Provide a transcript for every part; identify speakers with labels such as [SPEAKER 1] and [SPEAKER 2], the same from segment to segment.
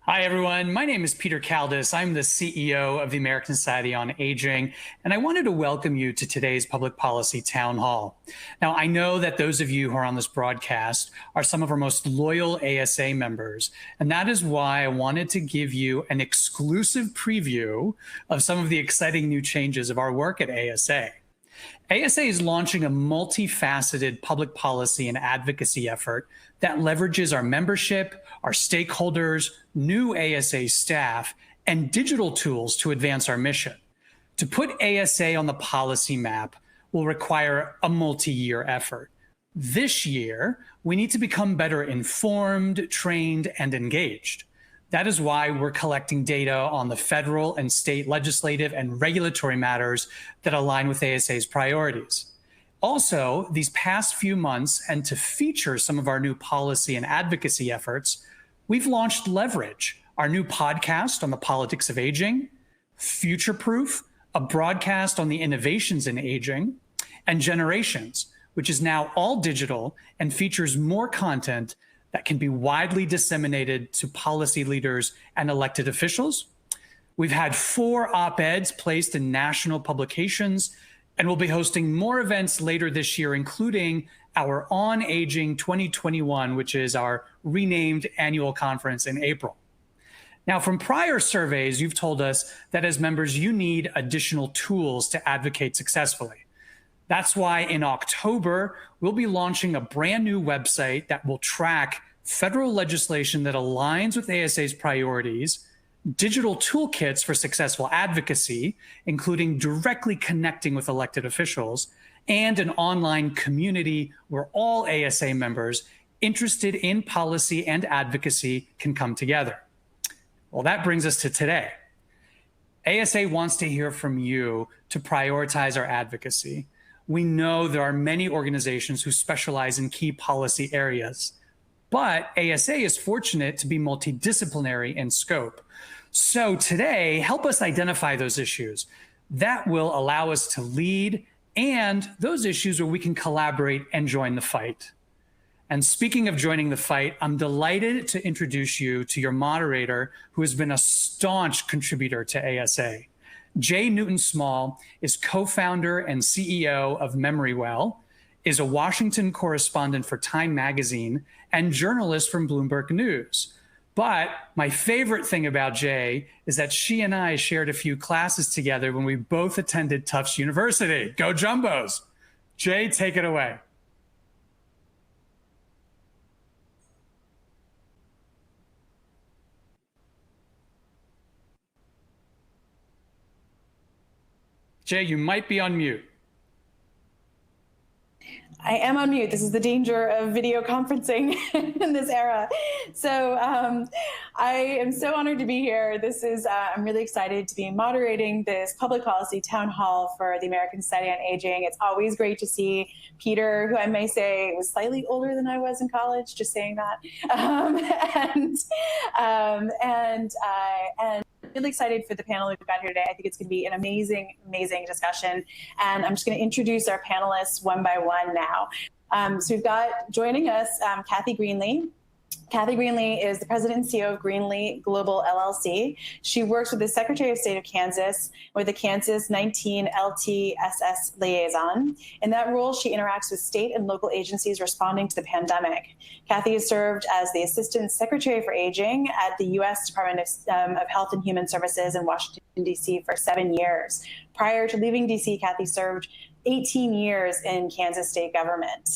[SPEAKER 1] Hi, everyone. My name is Peter Kaldis. I'm the CEO of the American Society on Aging, and I wanted to welcome you to today's Public Policy Town Hall. Now, I know that those of you who are on this broadcast are some of our most loyal ASA members, and that is why I wanted to give you an exclusive preview of some of the exciting new changes of our work at ASA. ASA is launching a multifaceted public policy and advocacy effort that leverages our membership, our stakeholders, new ASA staff, and digital tools to advance our mission. To put ASA on the policy map will require a multi-year effort. This year, we need to become better informed, trained, and engaged. That is why we're collecting data on the federal and state legislative and regulatory matters that align with ASA's priorities. Also, these past few months, and to feature some of our new policy and advocacy efforts, we've launched Leverage, our new podcast on the politics of aging, Future Proof, a broadcast on the innovations in aging, and Generations, which is now all digital and features more content that can be widely disseminated to policy leaders and elected officials. We've had 4 op-eds placed in national publications, and we'll be hosting more events later this year, including our On Aging 2021, which is our renamed annual conference in April. Now, from prior surveys, you've told us that as members, you need additional tools to advocate successfully. That's why in October, we'll be launching a brand new website that will track federal legislation that aligns with ASA's priorities, digital toolkits for successful advocacy, including directly connecting with elected officials, and an online community where all ASA members interested in policy and advocacy can come together. Well, that brings us to today. ASA wants to hear from you to prioritize our advocacy. We know there are many organizations who specialize in key policy areas, but ASA is fortunate to be multidisciplinary in scope. So today, help us identify those issues. That will allow us to lead, and those issues where we can collaborate and join the fight. And speaking of joining the fight, I'm delighted to introduce you to your moderator, who has been a staunch contributor to ASA. Jay Newton-Small is co-founder and CEO of Memorywell, is a Washington correspondent for Time Magazine, and journalist from Bloomberg News. But my favorite thing about Jay is that she and I shared a few classes together when we both attended Tufts University. Go Jumbos! Jay, take it away. Jay, you might be on mute.
[SPEAKER 2] I am on mute. This is the danger of video conferencing in this era. So I am so honored to be here. I'm really excited to be moderating this public policy town hall for the American Society on Aging. It's always great to see Peter, who I may say was slightly older than I was in college, just saying that. And really excited for the panel we've got here today. I think it's going to be an amazing, amazing discussion. And I'm just going to introduce our panelists one by one now. So we've got joining us Kathy Greenlee. Kathy Greenlee is the president and CEO of Greenlee Global LLC. She works with the Secretary of State of Kansas with the Kansas 19 LTSS liaison. In that role, she interacts with state and local agencies responding to the pandemic. Kathy has served as the Assistant Secretary for Aging at the U.S. Department of Health and Human Services in Washington, D.C. for 7 years. Prior to leaving D.C., Kathy served 18 years in Kansas state government.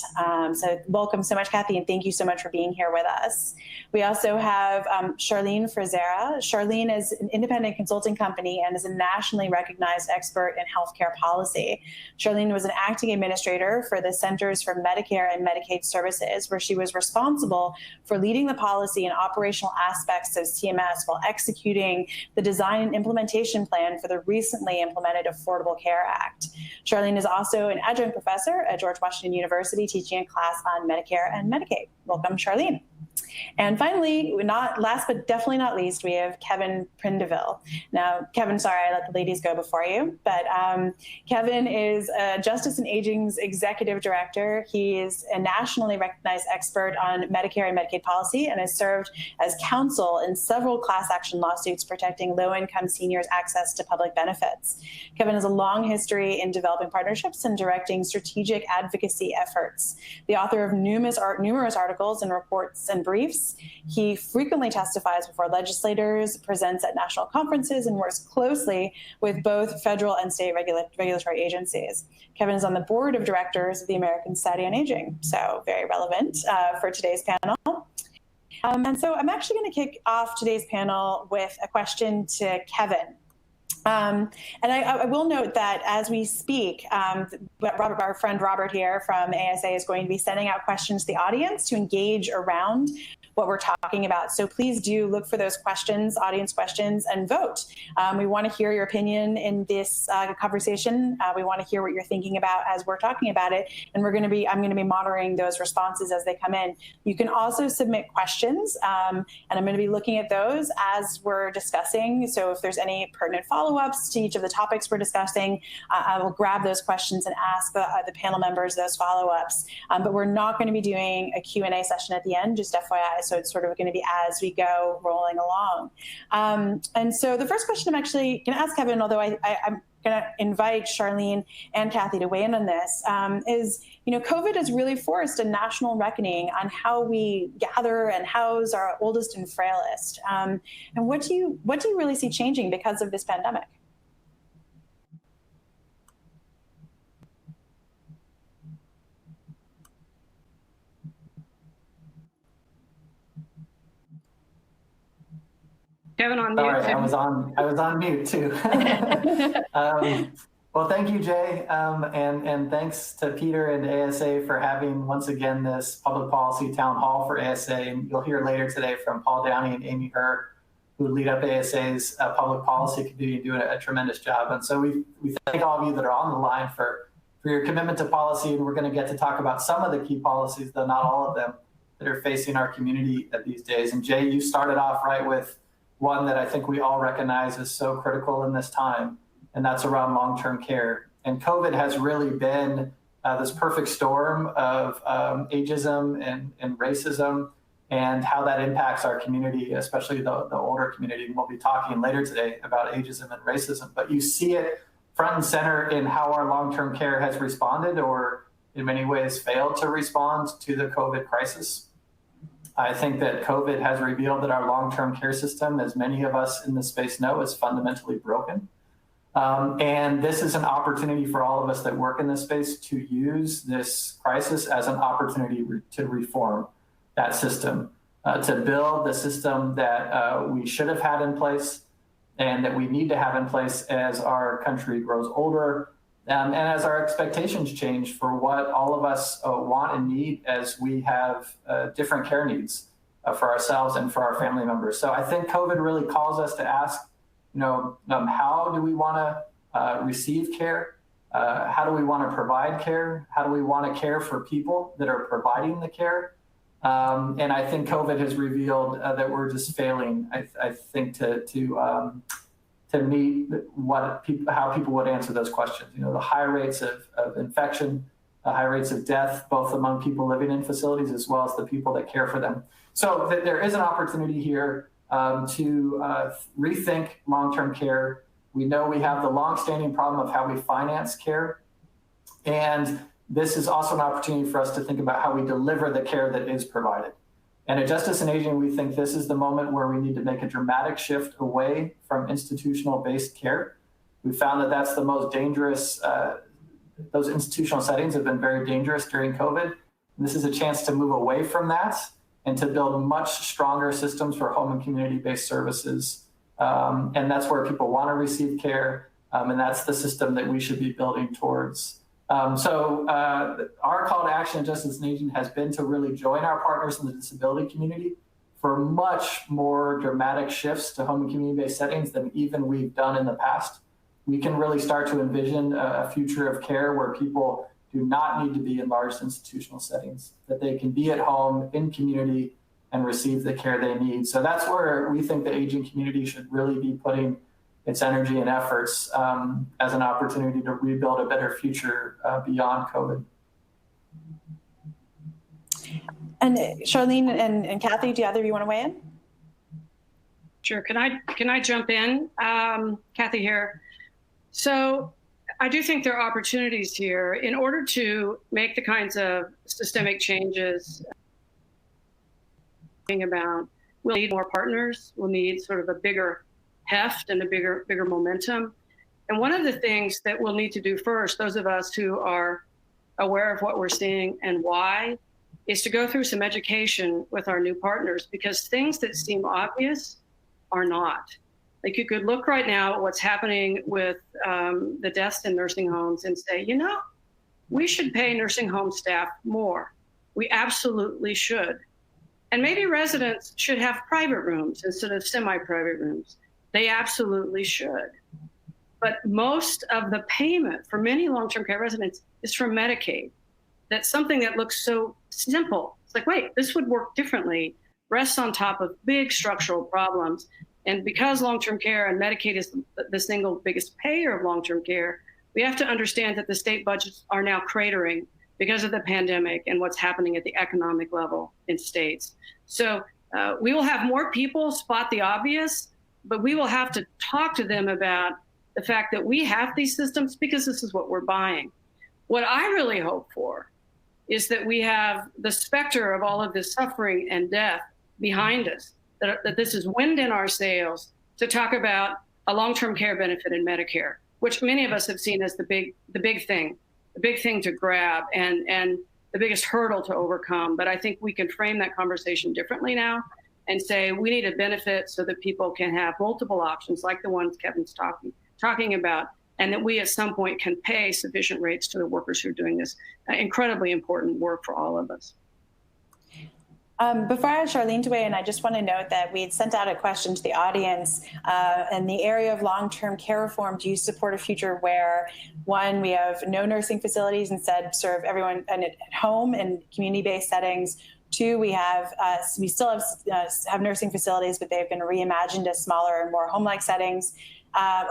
[SPEAKER 2] So welcome so much, Kathy, and thank you so much for being here with us. We also have Charlene Frizzera. Charlene is an independent consulting company and is a nationally recognized expert in healthcare policy. Charlene was an acting administrator for the Centers for Medicare and Medicaid Services, where she was responsible for leading the policy and operational aspects of CMS while executing the design and implementation plan for the recently implemented Affordable Care Act. Charlene is also an adjunct professor at George Washington University, teaching a class on Medicare and Medicaid. welcome Charlene. And finally, last but definitely not least, we have Kevin Prindeville. Now, Kevin, sorry, I let the ladies go before you, but Kevin is Justice and Aging's Executive Director. He is a nationally recognized expert on Medicare and Medicaid policy and has served as counsel in several class action lawsuits protecting low-income seniors' access to public benefits. Kevin has a long history in developing partnerships and directing strategic advocacy efforts. The author of numerous articles and reports and briefs, he frequently testifies before legislators, presents at national conferences, and works closely with both federal and state regulatory agencies. Kevin is on the board of directors of the American Society on Aging, so very relevant for today's panel. And so I'm actually going to kick off today's panel with a question to Kevin. And I will note that as we speak, our friend Robert here from ASA is going to be sending out questions to the audience to engage around what we're talking about. So please do look for those questions, audience questions, and vote. We want to hear your opinion in this conversation. We want to hear what you're thinking about as we're talking about it. And I'm going to be monitoring those responses as they come in. You can also submit questions, and I'm going to be looking at those as we're discussing. So if there's any pertinent follow-ups to each of the topics we're discussing, I will grab those questions and ask the panel members those follow-ups. But we're not going to be doing a Q&A session at the end, just FYI. So it's sort of going to be as we go rolling along. And so the first question I'm actually going to ask Kevin, although I'm going to invite Charlene and Kathy to weigh in on this, is, COVID has really forced a national reckoning on how we gather and house our oldest and frailest. And what do you really see changing because of this pandemic?
[SPEAKER 3] Kevin on mute.
[SPEAKER 4] Sorry, I was on mute too. Well, thank you, Jay, and thanks to Peter and ASA for having once again this public policy town hall for ASA. And you'll hear later today from Paul Downey and Amy Herr, who lead up ASA's public policy committee, doing a tremendous job. And so we thank all of you that are on the line for your commitment to policy. And we're going to get to talk about some of the key policies, though not all of them, that are facing our community these days. And Jay, you started off right with one that I think we all recognize is so critical in this time, and that's around long-term care. And COVID has really been this perfect storm of ageism and racism, and how that impacts our community, especially the older community. And we'll be talking later today about ageism and racism, but you see it front and center in how our long-term care has responded, or in many ways failed to respond to the COVID crisis. I think that COVID has revealed that our long-term care system, as many of us in this space know, is fundamentally broken. And this is an opportunity for all of us that work in this space to use this crisis as an opportunity to reform that system, to build the system that we should have had in place and that we need to have in place as our country grows older, and as our expectations change for what all of us want and need as we have different care needs for ourselves and for our family members. So I think COVID really calls us to ask, how do we want to receive care? How do we want to provide care? How do we want to care for people that are providing the care? And I think COVID has revealed that we're just failing, I think, to meet how people would answer those questions. The high rates of infection, the high rates of death, both among people living in facilities as well as the people that care for them. So there is an opportunity here to rethink long-term care. We know we have the long-standing problem of how we finance care. And this is also an opportunity for us to think about how we deliver the care that is provided. And at Justice and Aging, we think this is the moment where we need to make a dramatic shift away from institutional-based care. We found that that's the most dangerous. Those institutional settings have been very dangerous during COVID. And this is a chance to move away from that and to build much stronger systems for home and community-based services. And that's where people want to receive care. And that's the system that we should be building towards. So our call to action at Justice and Aging has been to really join our partners in the disability community for much more dramatic shifts to home and community-based settings than even we've done in the past. We can really start to envision a future of care where people do not need to be in large institutional settings, that they can be at home in community and receive the care they need. So that's where we think the aging community should really be putting its energy and efforts as an opportunity to rebuild a better future beyond COVID.
[SPEAKER 2] And Charlene and Kathy, do either of you want to weigh in?
[SPEAKER 3] Sure. Can I jump in? Kathy here. So I do think there are opportunities here in order to make the kinds of systemic changes about. We'll need more partners. We'll need sort of a bigger heft and a bigger momentum. And one of the things that we'll need to do first, those of us who are aware of what we're seeing and why, is to go through some education with our new partners, because things that seem obvious are not. Like, you could look right now at what's happening with the deaths in nursing homes and say, you know, we should pay nursing home staff more. We absolutely should. And maybe residents should have private rooms instead of semi-private rooms. They absolutely should. But most of the payment for many long-term care residents is from Medicaid. That's something that looks so simple. It's like, wait, this would work differently, rests on top of big structural problems. And because long-term care and Medicaid is the single biggest payer of long-term care, we have to understand that the state budgets are now cratering because of the pandemic and what's happening at the economic level in states. So we will have more people spot the obvious, but we will have to talk to them about the fact that we have these systems because this is what we're buying. What I really hope for is that we have the specter of all of this suffering and death behind us, that this is wind in our sails to talk about a long-term care benefit in Medicare, which many of us have seen as the big thing to grab and the biggest hurdle to overcome. But I think we can frame that conversation differently now and say we need a benefit so that people can have multiple options like the ones Kevin's talking about, and that we at some point can pay sufficient rates to the workers who are doing this incredibly important work for all of us.
[SPEAKER 2] Before I ask Charlene to weigh in, I just want to note that we had sent out a question to the audience in the area of long-term care reform. Do you support a future where, one, we have no nursing facilities, instead serve everyone at home in community-based settings? Two, we still have nursing facilities, but they've been reimagined as smaller and more home-like settings.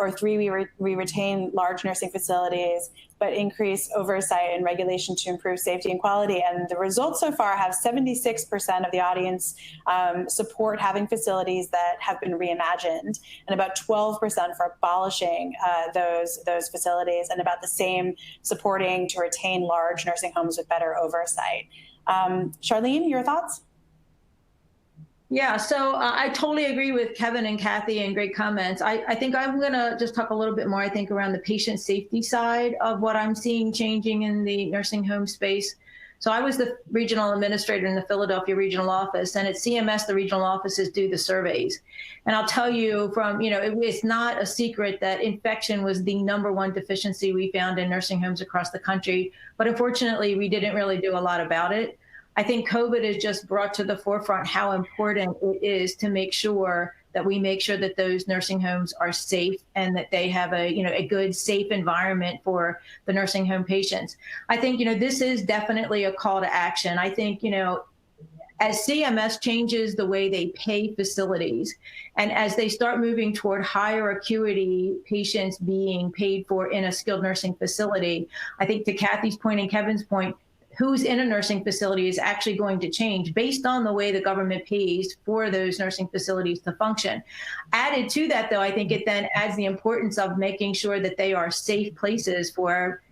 [SPEAKER 2] Or three, we retain large nursing facilities, but increase oversight and regulation to improve safety and quality. And the results so far have 76% of the audience support having facilities that have been reimagined, and about 12% for abolishing those facilities, and about the same supporting to retain large nursing homes with better oversight. Charlene, your thoughts?
[SPEAKER 5] Yeah, so I totally agree with Kevin and Kathy, and great comments. I think I'm going to just talk a little bit more, I think, around the patient safety side of what I'm seeing changing in the nursing home space. So I was the regional administrator in the Philadelphia regional office, and at CMS, the regional offices do the surveys. And I'll tell you it's not a secret that infection was the #1 deficiency we found in nursing homes across the country, but unfortunately, we didn't really do a lot about it. I think COVID has just brought to the forefront how important it is to make sure that we make sure that those nursing homes are safe and that they have a good, safe environment for the nursing home patients. I think, this is definitely a call to action. I think, as CMS changes the way they pay facilities, and as they start moving toward higher acuity patients being paid for in a skilled nursing facility, I think, to Kathy's point and Kevin's point, who's in a nursing facility is actually going to change based on the way the government pays for those nursing facilities to function. Added to that, though, I think it then adds the importance of making sure that they are safe places for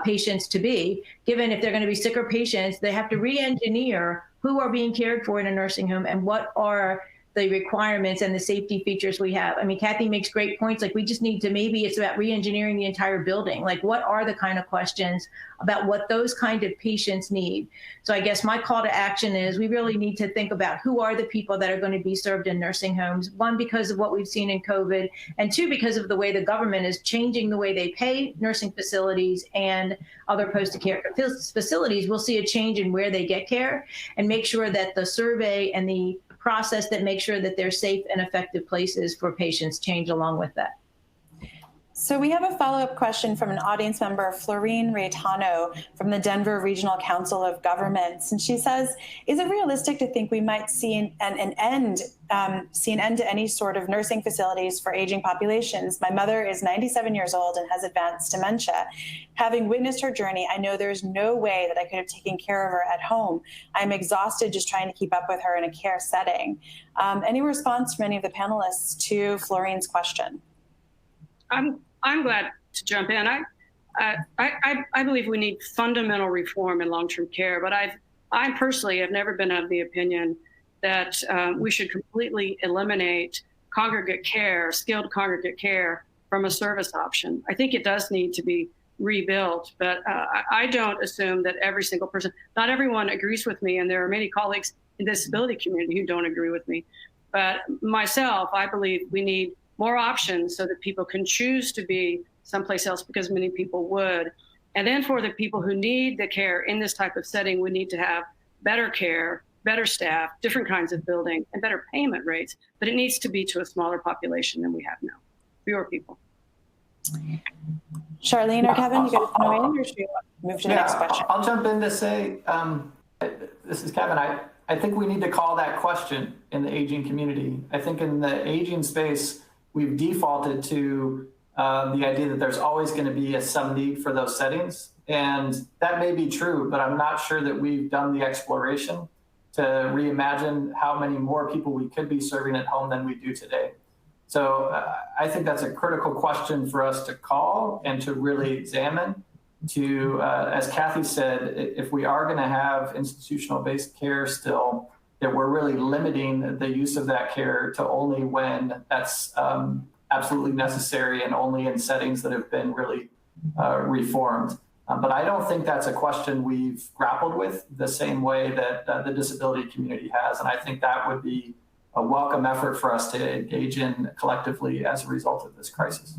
[SPEAKER 5] patients to be. Given if they're going to be sicker patients, they have to re-engineer who are being cared for in a nursing home and what are the requirements and the safety features we have. I mean, Kathy makes great points. Like, we just need to, maybe it's about re-engineering the entire building. Like, what are the kind of questions about what those kind of patients need? So I guess my call to action is we really need to think about who are the people that are going to be served in nursing homes. One, because of what we've seen in COVID, and two, because of the way the government is changing the way they pay nursing facilities and other post-care facilities. We'll see a change in where they get care, and make sure that the survey and the process that makes sure that they're safe and effective places for patients change along with that.
[SPEAKER 2] So we have a follow-up question from an audience member, Florine Reytano from the Denver Regional Council of Governments. And she says, is it realistic to think we might see an end to any sort of nursing facilities for aging populations? My mother is 97 years old and has advanced dementia. Having witnessed her journey, I know there's no way that I could have taken care of her at home. I'm exhausted just trying to keep up with her in a care setting. Any response from any of the panelists to Florine's question?
[SPEAKER 3] I'm glad to jump in. I believe we need fundamental reform in long-term care, but I personally have never been of the opinion that we should completely eliminate congregate care, skilled congregate care from a service option. I think it does need to be rebuilt, but I don't assume that every single person, not everyone agrees with me, and there are many colleagues in the disability community who don't agree with me. But myself, I believe we need more options so that people can choose to be someplace else, because many people would. And then for the people who need the care in this type of setting, we need to have better care, better staff, different kinds of building, and better payment rates. But it needs to be to a smaller population than we have now, fewer people.
[SPEAKER 2] Charlene or Kevin, you guys want to weigh in, or should we move to the next question?
[SPEAKER 4] I'll jump in to say, this is Kevin. I think we need to call that question in the aging community. I think in the aging space, we've defaulted to the idea that there's always going to be some need for those settings. And that may be true, but I'm not sure that we've done the exploration to reimagine how many more people we could be serving at home than we do today. So I think that's a critical question for us to call and to really examine. To, as Kathy said, if we are going to have institutional-based care still, that we're really limiting the use of that care to only when that's absolutely necessary and only in settings that have been really reformed. But I don't think that's a question we've grappled with the same way that the disability community has. And I think that would be a welcome effort for us to engage in collectively as a result of this crisis.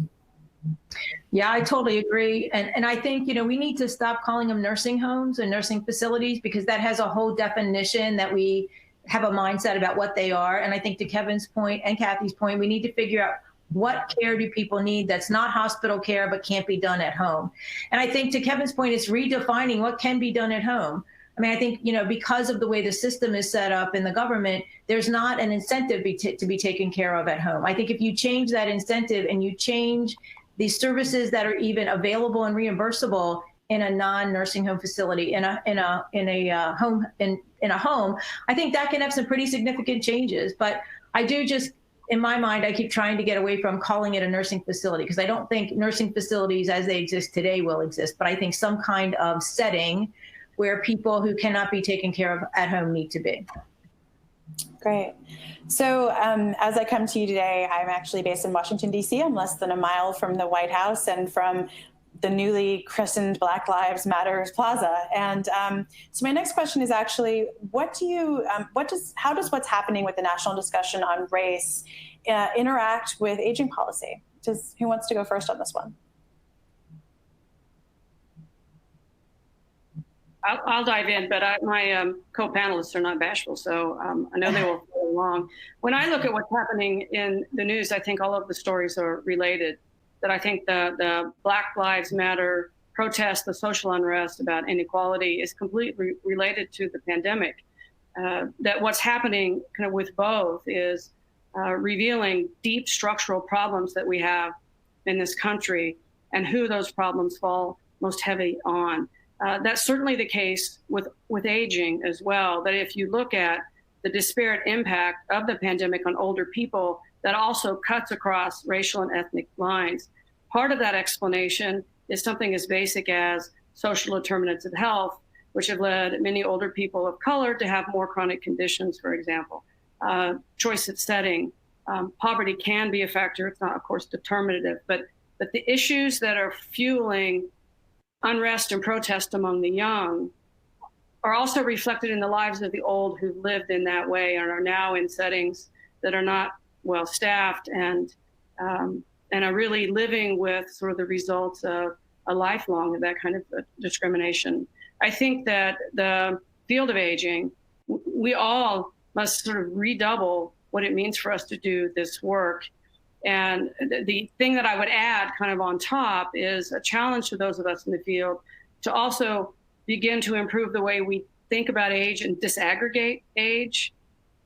[SPEAKER 5] Yeah, I totally agree. And I think, we need to stop calling them nursing homes and nursing facilities, because that has a whole definition that we have a mindset about what they are. And I think to Kevin's point and Kathy's point, we need to figure out what care do people need that's not hospital care but can't be done at home. And I think to Kevin's point, it's redefining what can be done at home. I mean, I think, because of the way the system is set up in the government, there's not an incentive to be taken care of at home. I think if you change that incentive and you change the services that are even available and reimbursable in a non-nursing home facility, in a home, I think that can have some pretty significant changes. But I do just, in my mind, I keep trying to get away from calling it a nursing facility, because I don't think nursing facilities as they exist today will exist. But I think some kind of setting where people who cannot be taken care of at home need to be.
[SPEAKER 2] Great. So as I come to you today, I'm actually based in Washington, D.C. I'm less than a mile from the White House and from the newly christened Black Lives Matter Plaza. And so my next question is actually, how does what's happening with the national discussion on race interact with aging policy? Who wants to go first on this one?
[SPEAKER 3] I'll dive in, but my co-panelists are not bashful, so I know they will follow along. When I look at what's happening in the news, I think all of the stories are related. That I think the Black Lives Matter protest, the social unrest about inequality is completely related to the pandemic. That what's happening kind of with both is revealing deep structural problems that we have in this country and who those problems fall most heavy on. That's certainly the case with aging as well, that if you look at the disparate impact of the pandemic on older people, that also cuts across racial and ethnic lines. Part of that explanation is something as basic as social determinants of health, which have led many older people of color to have more chronic conditions, for example. Choice of setting, poverty can be a factor. It's not, of course, determinative, but the issues that are fueling unrest and protest among the young are also reflected in the lives of the old who've lived in that way and are now in settings that are not well staffed and are really living with sort of the results of a lifelong of that kind of discrimination. I think that the field of aging, we all must sort of redouble what it means for us to do this work. And the thing that I would add kind of on top is a challenge to those of us in the field to also begin to improve the way we think about age and disaggregate age,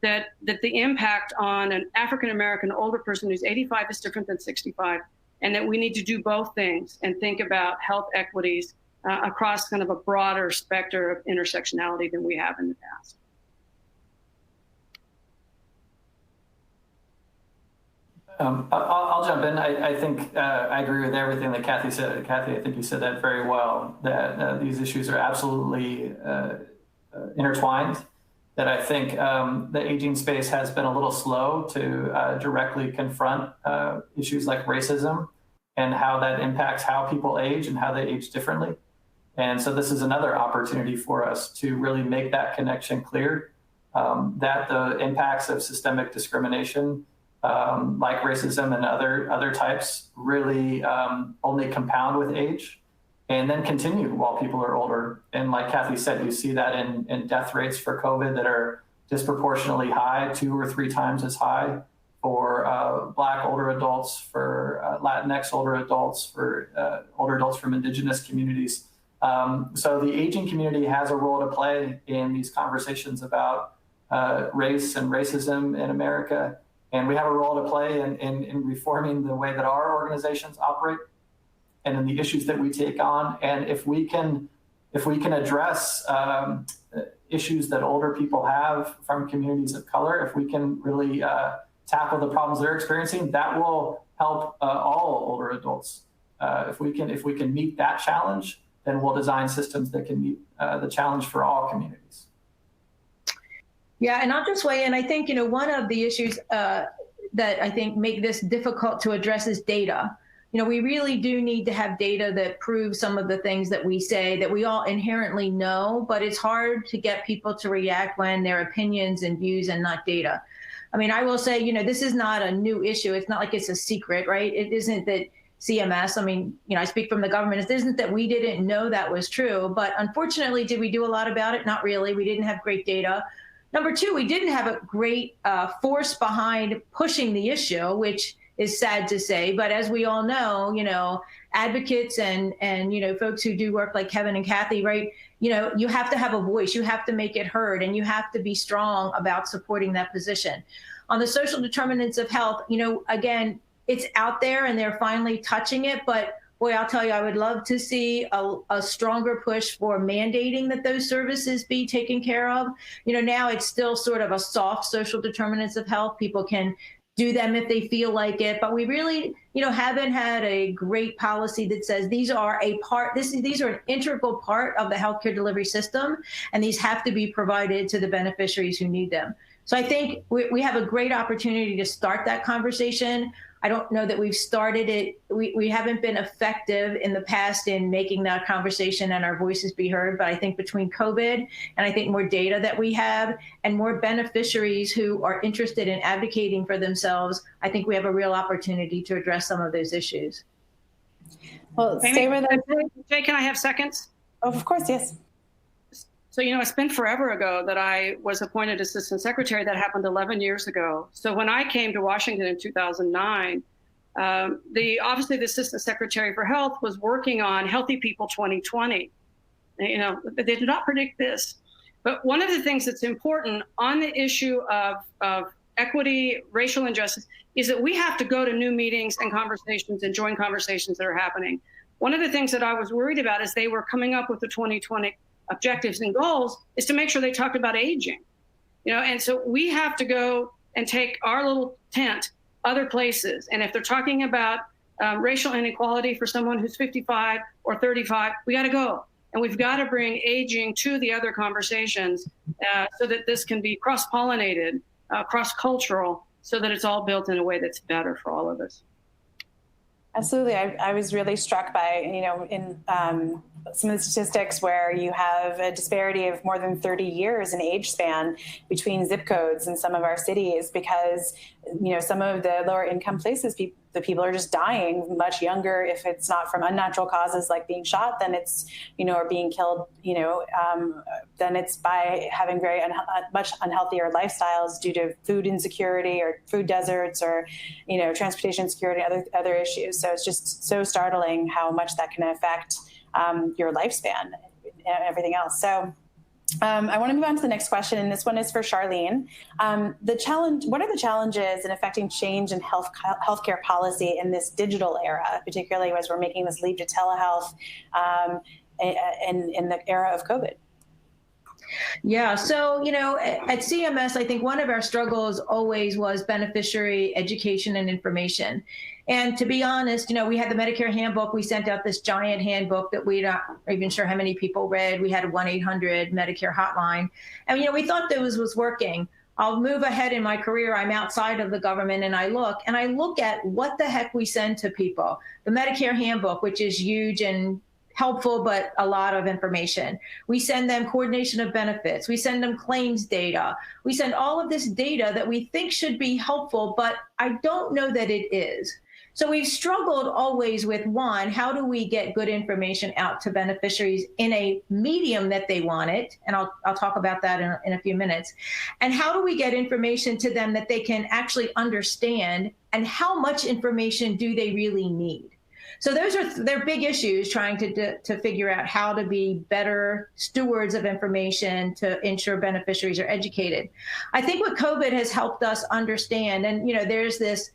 [SPEAKER 3] that the impact on an African-American older person who's 85 is different than 65, and that we need to do both things and think about health equities across kind of a broader spectrum of intersectionality than we have in the past.
[SPEAKER 4] I'll jump in. I think I agree with everything that Kathy said. Kathy, I think you said that very well, that these issues are absolutely intertwined, that I think the aging space has been a little slow to directly confront issues like racism and how that impacts how people age and how they age differently. And so this is another opportunity for us to really make that connection clear, that the impacts of systemic discrimination like racism and other types really only compound with age and then continue while people are older. And like Kathy said, you see that in death rates for COVID that are disproportionately high, 2 or 3 times as high for Black older adults, for Latinx older adults, for older adults from indigenous communities. So the aging community has a role to play in these conversations about race and racism in America. And we have a role to play in reforming the way that our organizations operate and in the issues that we take on. And if we can address issues that older people have from communities of color, if we can really tackle the problems they're experiencing, that will help all older adults. If we can meet that challenge, then we'll design systems that can meet the challenge for all communities.
[SPEAKER 5] Yeah, and I'll just weigh in. I think, one of the issues that I think make this difficult to address is data. We really do need to have data that proves some of the things that we say that we all inherently know, but it's hard to get people to react when their opinions and views and not data. I mean, I will say, this is not a new issue. It's not like it's a secret, right? It isn't that CMS, I speak from the government, it isn't that we didn't know that was true, but unfortunately, did we do a lot about it? Not really. We didn't have great data. Number 2, we didn't have a great force behind pushing the issue, which is sad to say. But as we all know, advocates and folks who do work like Kevin and Kathy, right? You have to have a voice, you have to make it heard, and you have to be strong about supporting that position. On the social determinants of health, again, it's out there and they're finally touching it, but boy, I'll tell you, I would love to see a stronger push for mandating that those services be taken care of. Now it's still sort of a soft social determinants of health. People can do them if they feel like it, but we really, haven't had a great policy that says these are these are an integral part of the healthcare delivery system, and these have to be provided to the beneficiaries who need them. So I think we have a great opportunity to start that conversation. I don't know that we've started it. We haven't been effective in the past in making that conversation and our voices be heard. But I think between COVID and I think more data that we have and more beneficiaries who are interested in advocating for themselves, I think we have a real opportunity to address some of those issues.
[SPEAKER 2] Well, stay with us.
[SPEAKER 3] Jay, can I have seconds?
[SPEAKER 2] Oh, of course, yes.
[SPEAKER 3] So, it's been forever ago that I was appointed assistant secretary. That happened 11 years ago. So when I came to Washington in 2009, obviously the assistant secretary for health was working on Healthy People 2020. They did not predict this. But one of the things that's important on the issue of equity, racial injustice, is that we have to go to new meetings and conversations and join conversations that are happening. One of the things that I was worried about as they were coming up with the 2020 objectives and goals is to make sure they talked about aging, and so we have to go and take our little tent other places. And if they're talking about racial inequality for someone who's 55 or 35, we got to go. And we've got to bring aging to the other conversations so that this can be cross-pollinated, cross-cultural, so that it's all built in a way that's better for all of us.
[SPEAKER 2] Absolutely. I was really struck by, in some of the statistics where you have a disparity of more than 30 years in age span between zip codes in some of our cities, because, some of the lower income places, the people are just dying much younger. If it's not from unnatural causes like being shot, then it's, or being killed, then it's by having much unhealthier lifestyles due to food insecurity or food deserts or, transportation security, other issues. So it's just so startling how much that can affect your lifespan and everything else. So I want to move on to the next question, and this one is for Charlene. What are the challenges in affecting change in healthcare policy in this digital era, particularly as we're making this leap to telehealth in the era of COVID?
[SPEAKER 5] Yeah. So, at CMS, I think one of our struggles always was beneficiary education and information. And to be honest, we had the Medicare handbook. We sent out this giant handbook that we're not even sure how many people read. We had a 1-800 Medicare hotline. And, we thought that was working. I'll move ahead in my career. I'm outside of the government and I look at what the heck we send to people. The Medicare handbook, which is huge and helpful, but a lot of information. We send them coordination of benefits. We send them claims data. We send all of this data that we think should be helpful, but I don't know that it is. So we've struggled always with, one, how do we get good information out to beneficiaries in a medium that they want it? And I'll talk about that in a few minutes. And how do we get information to them that they can actually understand, and how much information do they really need? So they're big issues, trying to figure out how to be better stewards of information to ensure beneficiaries are educated. I think what COVID has helped us understand, and there's this,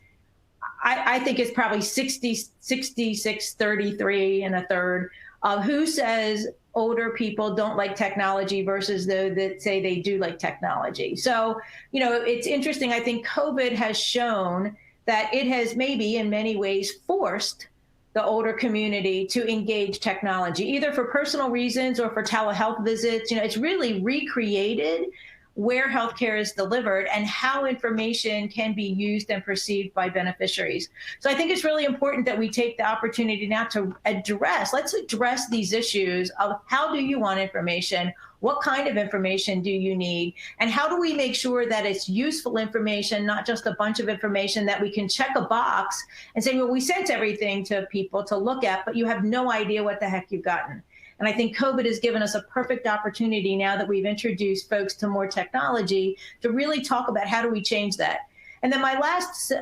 [SPEAKER 5] I think it's probably 66, 33 and a third of who says older people don't like technology versus those that say they do like technology. So, it's interesting. I think COVID has shown that it has maybe in many ways forced the older community to engage technology, either for personal reasons or for telehealth visits. It's really recreated where healthcare is delivered and how information can be used and perceived by beneficiaries. So I think it's really important that we take the opportunity now to let's address these issues of how do you want information? What kind of information do you need? And how do we make sure that it's useful information, not just a bunch of information that we can check a box and say, well, we sent everything to people to look at, but you have no idea what the heck you've gotten. And I think COVID has given us a perfect opportunity now that we've introduced folks to more technology to really talk about how do we change that. And then my last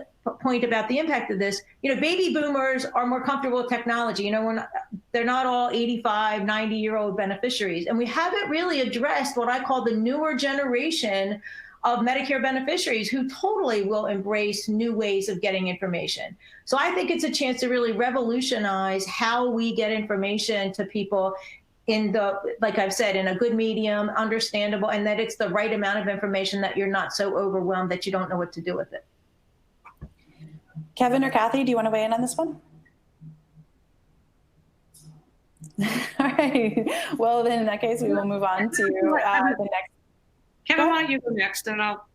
[SPEAKER 5] point about the impact of this, baby boomers are more comfortable with technology. They're not all 85, 90-year-old beneficiaries. And we haven't really addressed what I call the newer generation of Medicare beneficiaries who totally will embrace new ways of getting information. So I think it's a chance to really revolutionize how we get information to people like I've said, in a good medium, understandable, and that it's the right amount of information that you're not so overwhelmed that you don't know what to do with it.
[SPEAKER 2] Kevin or Kathy, do you want to weigh in on this one? All right. Well, then in that case, we will move on to the next.
[SPEAKER 3] Kevin, why don't you go next, and I'll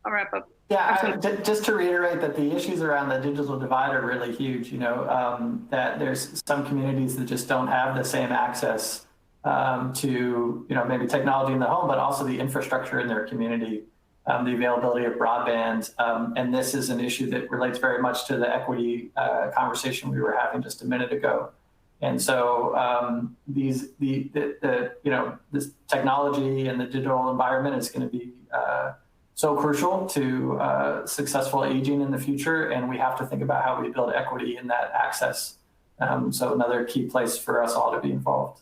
[SPEAKER 3] wrap up.
[SPEAKER 4] Yeah, just to reiterate that the issues around the digital divide are really huge, that there's some communities that just don't have the same access to, maybe technology in the home, but also the infrastructure in their community, the availability of broadband. And this is an issue that relates very much to the equity conversation we were having just a minute ago. And so this technology and the digital environment is going to be so crucial to successful aging in the future, and we have to think about how we build equity in that access. So another key place for us all to be involved.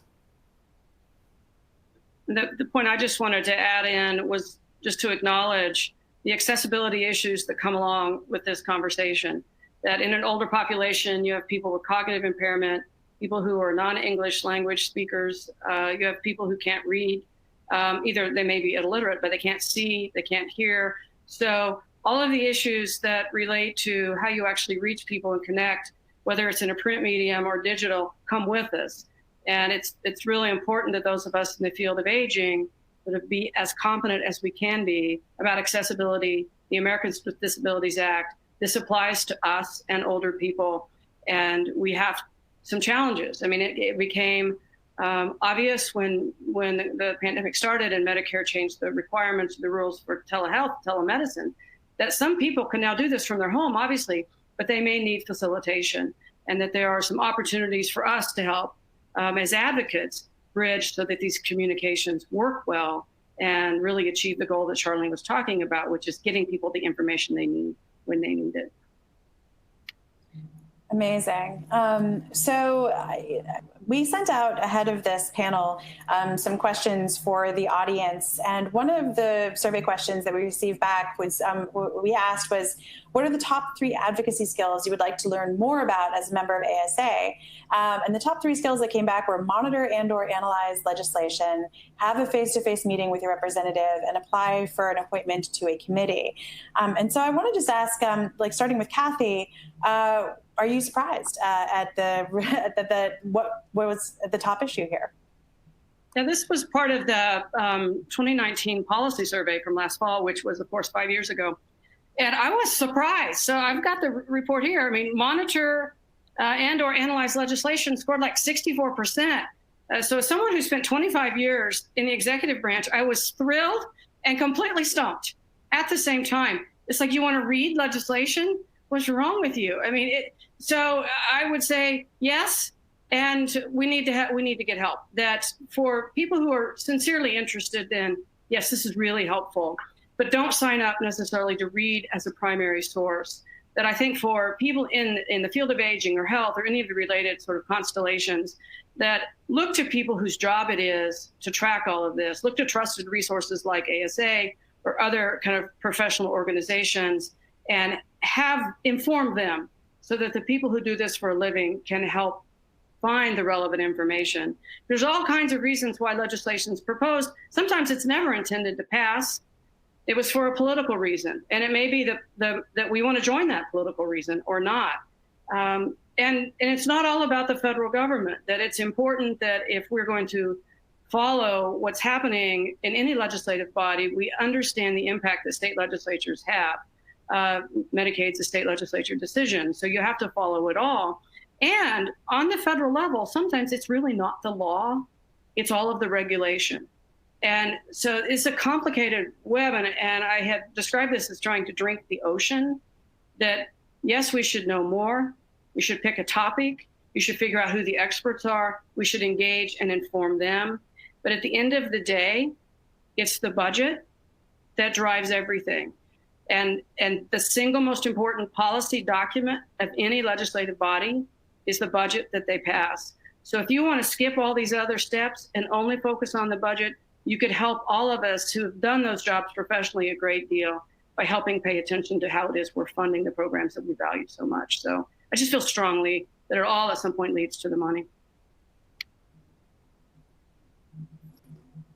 [SPEAKER 3] The point I just wanted to add in was just to acknowledge the accessibility issues that come along with this conversation. That in an older population, you have people with cognitive impairment, people who are non-English language speakers, you have people who can't read. Either they may be illiterate, but they can't see, they can't hear. So all of the issues that relate to how you actually reach people and connect, whether it's in a print medium or digital, come with us. And it's really important that those of us in the field of aging sort of be as competent as we can be about accessibility, the Americans with Disabilities Act. This applies to us and older people, and we have some challenges. I mean, it became obvious when the pandemic started and Medicare changed the requirements, the rules for telehealth, telemedicine, that some people can now do this from their home. Obviously, but they may need facilitation, and that there are some opportunities for us to help as advocates bridge so that these communications work well and really achieve the goal that Charlene was talking about, which is getting people the information they need when they need it.
[SPEAKER 2] Amazing. We sent out ahead of this panel some questions for the audience. And one of the survey questions that we received back was, what we asked was, what are the top 3 advocacy skills you would like to learn more about as a member of ASA? And the top 3 skills that came back were monitor and/or analyze legislation, have a face-to-face meeting with your representative, and apply for an appointment to a committee. And so I want to just ask, starting with Kathy, are you surprised at what was the top issue here?
[SPEAKER 3] Now, this was part of the 2019 policy survey from last fall, which was, of course, 5 years ago. And I was surprised. So I've got the report here. I mean, monitor and/or analyze legislation scored like 64%. So as someone who spent 25 years in the executive branch, I was thrilled and completely stumped at the same time. It's like, you want to read legislation? What's wrong with you? I mean, so I would say yes, and we need to get help. That for people who are sincerely interested, then yes, this is really helpful. But don't sign up necessarily to read as a primary source. That I think for people in the field of aging or health or any of the related sort of constellations, that look to people whose job it is to track all of this. Look to trusted resources like ASA or other kind of professional organizations, and have informed them so that the people who do this for a living can help find the relevant information. There's all kinds of reasons why legislation is proposed. Sometimes it's never intended to pass. It was for a political reason, and it may be that we want to join that political reason or not. And it's not all about the federal government. That it's important that if we're going to follow what's happening in any legislative body, we understand the impact that state legislatures have. Medicaid's a state legislature decision, so you have to follow it all. And on the federal level, sometimes it's really not the law, it's all of the regulation. And so it's a complicated web, and I had described this as trying to drink the ocean, that yes, we should know more, we should pick a topic, you should figure out who the experts are, we should engage and inform them. But at the end of the day, it's the budget that drives everything. And the single most important policy document of any legislative body is the budget that they pass. So if you want to skip all these other steps and only focus on the budget, you could help all of us who have done those jobs professionally a great deal by helping pay attention to how it is we're funding the programs that we value so much. So I just feel strongly that it all at some point leads to the money.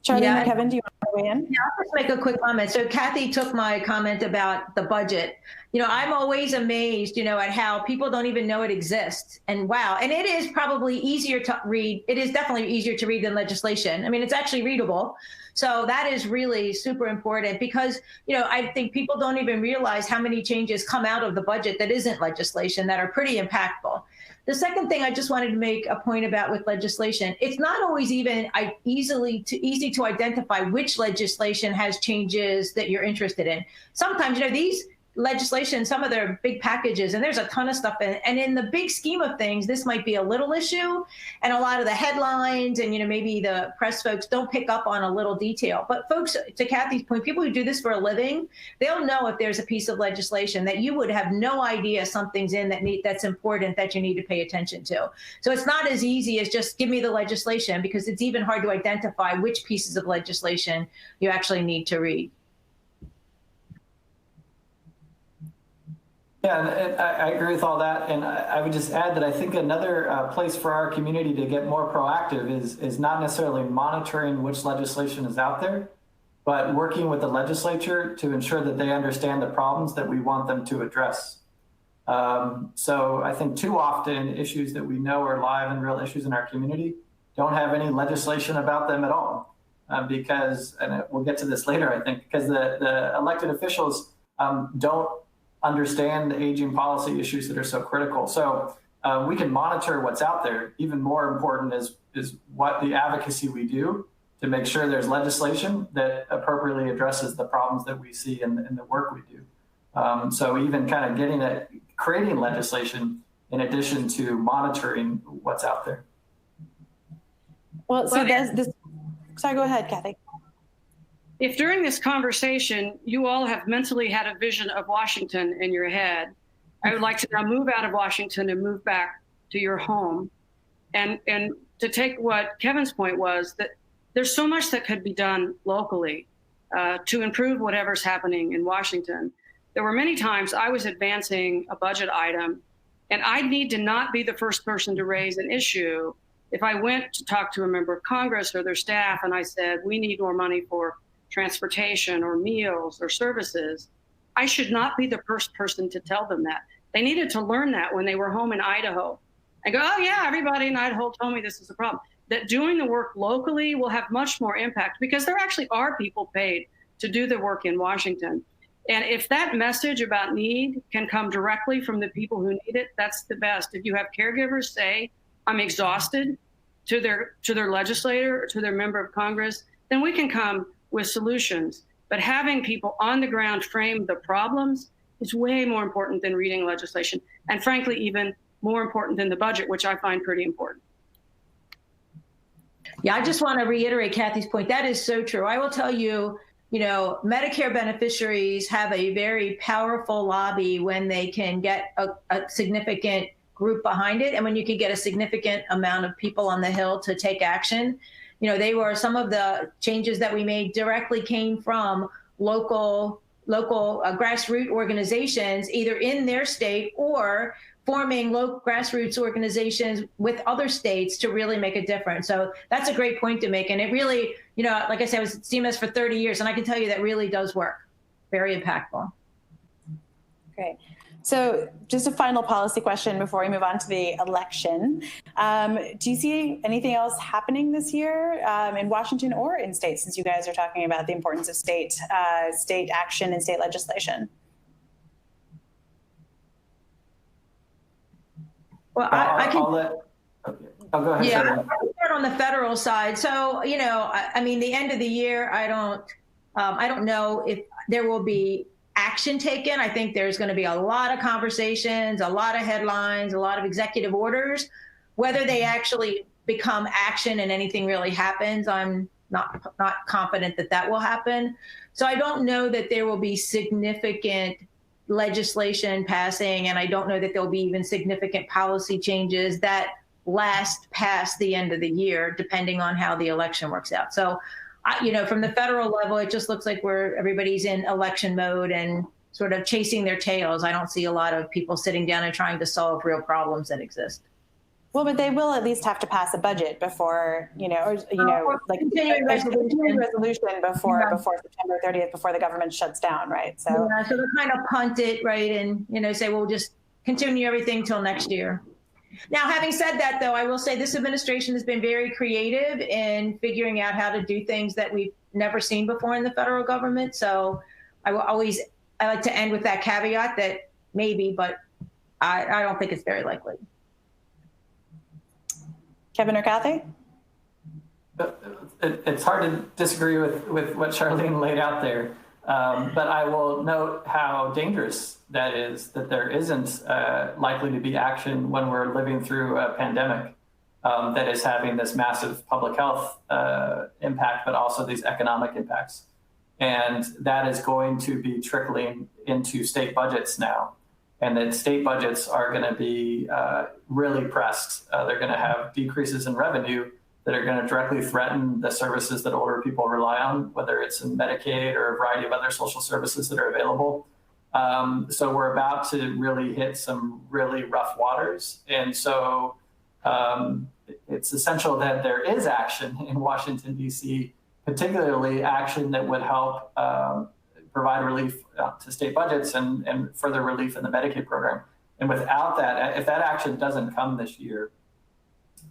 [SPEAKER 2] Charlene and Kevin, do you want to weigh in?
[SPEAKER 5] Yeah, I'll just make a quick comment. So Kathy took my comment about the budget. I'm always amazed, at how people don't even know it exists. And wow, and it is probably easier to read. It is definitely easier to read than legislation. I mean, it's actually readable. So that is really super important because, I think people don't even realize how many changes come out of the budget that isn't legislation that are pretty impactful. The second thing I just wanted to make a point about with legislation, it's not always even easy to identify which legislation has changes that you're interested in. Sometimes, these legislation, some of their big packages, and there's a ton of stuff in it. And in the big scheme of things, this might be a little issue, and a lot of the headlines and maybe the press folks don't pick up on a little detail. But folks, to Kathy's point, people who do this for a living, they'll know if there's a piece of legislation that you would have no idea something's in that's important that you need to pay attention to. So it's not as easy as just give me the legislation, because it's even hard to identify which pieces of legislation you actually need to read.
[SPEAKER 4] Yeah, and I agree with all that. And I would just add that I think another place for our community to get more proactive is not necessarily monitoring which legislation is out there, but working with the legislature to ensure that they understand the problems that we want them to address. So I think too often issues that we know are live and real issues in our community don't have any legislation about them at all. Because, and we'll get to this later, I think, because the elected officials don't understand the aging policy issues that are so critical. So we can monitor what's out there. Even more important is what the advocacy we do to make sure there's legislation that appropriately addresses the problems that we see in the work we do. So even kind of getting it creating legislation in addition to monitoring what's out there.
[SPEAKER 2] Well, so sorry, go ahead, Kathy.
[SPEAKER 3] If during this conversation, you all have mentally had a vision of Washington in your head, I would like to now move out of Washington and move back to your home. And to take what Kevin's point was, that there's so much that could be done locally to improve whatever's happening in Washington. There were many times I was advancing a budget item, and I'd need to not be the first person to raise an issue. If I went to talk to a member of Congress or their staff and I said, we need more money for transportation or meals or services, I should not be the first person to tell them that. They needed to learn that when they were home in Idaho. I go, oh yeah, everybody in Idaho told me this is a problem. That doing the work locally will have much more impact because there actually are people paid to do the work in Washington. And if that message about need can come directly from the people who need it, that's the best. If you have caregivers say, I'm exhausted to their legislator or to their member of Congress, then we can come with solutions. But having people on the ground frame the problems is way more important than reading legislation, and frankly, even more important than the budget, which I find pretty important.
[SPEAKER 5] Yeah, I just want to reiterate Kathy's point. That is so true. I will tell you, Medicare beneficiaries have a very powerful lobby when they can get a significant group behind it, and when you can get a significant amount of people on the Hill to take action. Some of the changes that we made directly came from local grassroots organizations, either in their state or forming local grassroots organizations with other states to really make a difference. So that's a great point to make. And it really, like I said, I was at CMS for 30 years, and I can tell you that really does work. Very impactful.
[SPEAKER 2] Great. So just a final policy question before we move on to the election. Do you see anything else happening this year in Washington or in states, since you guys are talking about the importance of state action and state legislation?
[SPEAKER 5] Well, I can.
[SPEAKER 4] Go ahead.
[SPEAKER 5] Yeah, I'll start on the federal side. So, the end of the year, I don't know if there will be action taken. I think there's going to be a lot of conversations, a lot of headlines, a lot of executive orders. Whether they actually become action and anything really happens, I'm not confident that will happen. So I don't know that there will be significant legislation passing, and I don't know that there'll be even significant policy changes that last past the end of the year, depending on how the election works out. So from the federal level, it just looks like everybody's in election mode and sort of chasing their tails. I don't see a lot of people sitting down and trying to solve real problems that exist.
[SPEAKER 2] Well, but they will at least have to pass a budget before, like
[SPEAKER 5] continuing
[SPEAKER 2] resolution before September 30th, before the government shuts down, right? So
[SPEAKER 5] they'll kind of punt it, right, and say we'll just continue everything till next year. Now, having said that, though, I will say this administration has been very creative in figuring out how to do things that we've never seen before in the federal government. So I like to end with that caveat that maybe, but I don't think it's very likely.
[SPEAKER 2] Kevin or Kathy?
[SPEAKER 4] It's hard to disagree with what Charlene laid out there. But I will note how dangerous that is, that there isn't likely to be action when we're living through a pandemic that is having this massive public health impact, but also these economic impacts. And that is going to be trickling into state budgets now. And that state budgets are going to be really pressed. They're going to have decreases in revenue that are going to directly threaten the services that older people rely on, whether it's in Medicaid or a variety of other social services that are available. So we're about to really hit some really rough waters. And so it's essential that there is action in Washington, D.C., particularly action that would help provide relief to state budgets and further relief in the Medicaid program. And without that, if that action doesn't come this year,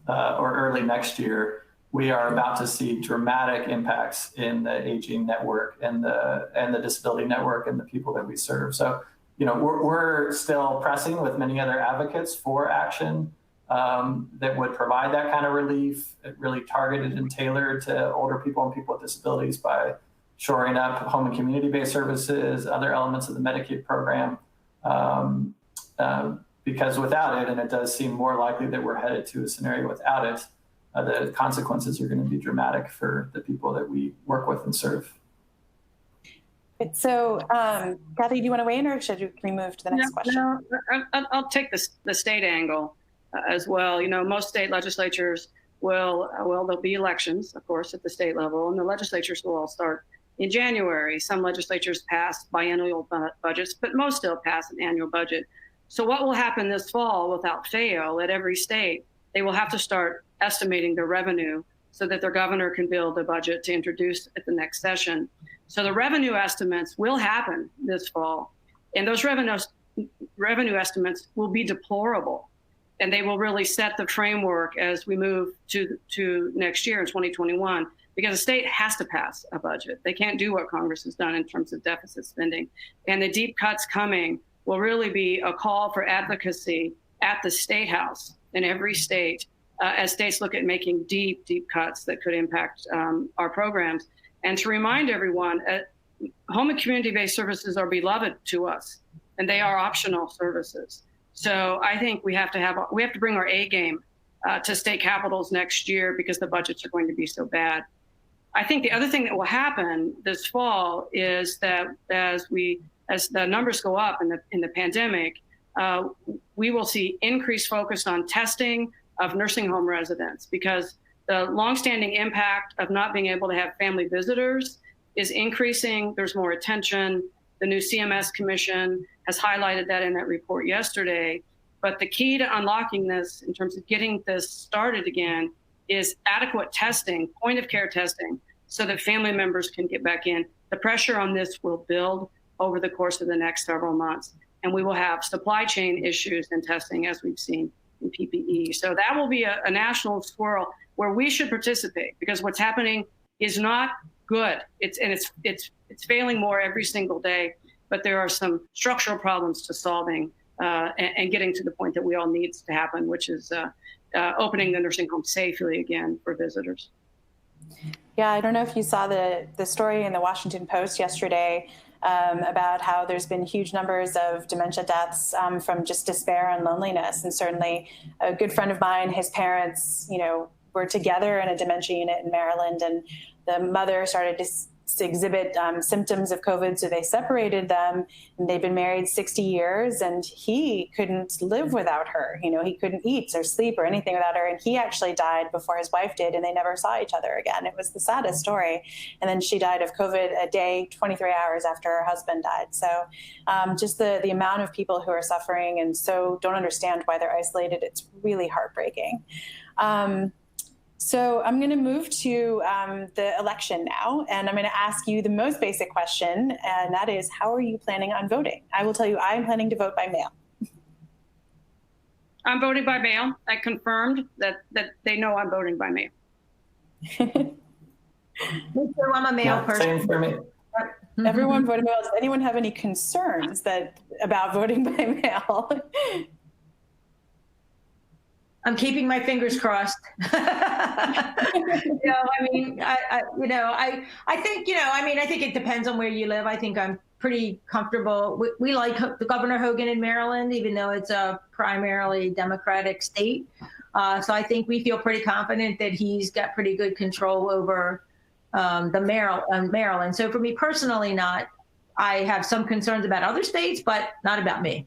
[SPEAKER 4] or early next year, we are about to see dramatic impacts in the aging network and the disability network and the people that we serve. So, we're still pressing with many other advocates for action that would provide that kind of relief, really targeted and tailored to older people and people with disabilities by shoring up home and community-based services, other elements of the Medicaid program, because without it, and it does seem more likely that we're headed to a scenario without it, the consequences are going to be dramatic for the people that we work with and serve.
[SPEAKER 2] So, Kathy, do you want to weigh in, or should we move to the next question?
[SPEAKER 3] No, I'll take the state angle as well. Most state legislatures there'll be elections, of course, at the state level, and the legislatures will all start in January. Some legislatures pass biennial budgets, but most still pass an annual budget. So what will happen this fall, without fail, at every state, they will have to start estimating their revenue so that their governor can build a budget to introduce at the next session. So the revenue estimates will happen this fall, and those revenue estimates will be deplorable, and they will really set the framework as we move to next year in 2021, because the state has to pass a budget. They can't do what Congress has done in terms of deficit spending, and the deep cuts coming will really be a call for advocacy at the State House in every state as states look at making deep cuts that could impact our programs. And to remind everyone, home and community-based services are beloved to us, and they are optional services. So I think we have to bring our A game to state capitals next year, because the budgets are going to be so bad. I think the other thing that will happen this fall is that as the numbers go up in the pandemic, we will see increased focus on testing of nursing home residents, because the longstanding impact of not being able to have family visitors is increasing. There's more attention. The new CMS Commission has highlighted that in that report yesterday. But the key to unlocking this, in terms of getting this started again, is adequate testing, point of care testing, so that family members can get back in. The pressure on this will build over the course of the next several months, and we will have supply chain issues in testing, as we've seen in PPE. So that will be a national swirl where we should participate, because what's happening is not good. It's failing more every single day, but there are some structural problems to solving and getting to the point that we all needs to happen, which is opening the nursing home safely again for visitors.
[SPEAKER 2] Yeah, I don't know if you saw the story in the Washington Post yesterday about how there's been huge numbers of dementia deaths from just despair and loneliness. And certainly a good friend of mine, his parents, were together in a dementia unit in Maryland, and the mother started to exhibit symptoms of COVID, so they separated them, and they've been married 60 years, and he couldn't live without her. He couldn't eat or sleep or anything without her, and he actually died before his wife did, and they never saw each other again. It was the saddest story. And then she died of COVID a day, 23 hours after her husband died. So just the amount of people who are suffering and so don't understand why they're isolated, it's really heartbreaking. So I'm going to move to the election now, and I'm going to ask you the most basic question, and that is, how are you planning on voting? I will tell you, I'm planning to vote by mail.
[SPEAKER 3] I'm voting by mail. I confirmed that they know I'm voting by mail.
[SPEAKER 5] I'm a mail person.
[SPEAKER 4] Same for me.
[SPEAKER 2] Everyone voted by mail. Does anyone have any concerns about voting by mail?
[SPEAKER 5] I'm keeping my fingers crossed. I think it depends on where you live. I think I'm pretty comfortable. We like the Governor Hogan in Maryland, even though it's a primarily Democratic state. So I think we feel pretty confident that he's got pretty good control over Maryland. So for me personally, I have some concerns about other states, but not about me.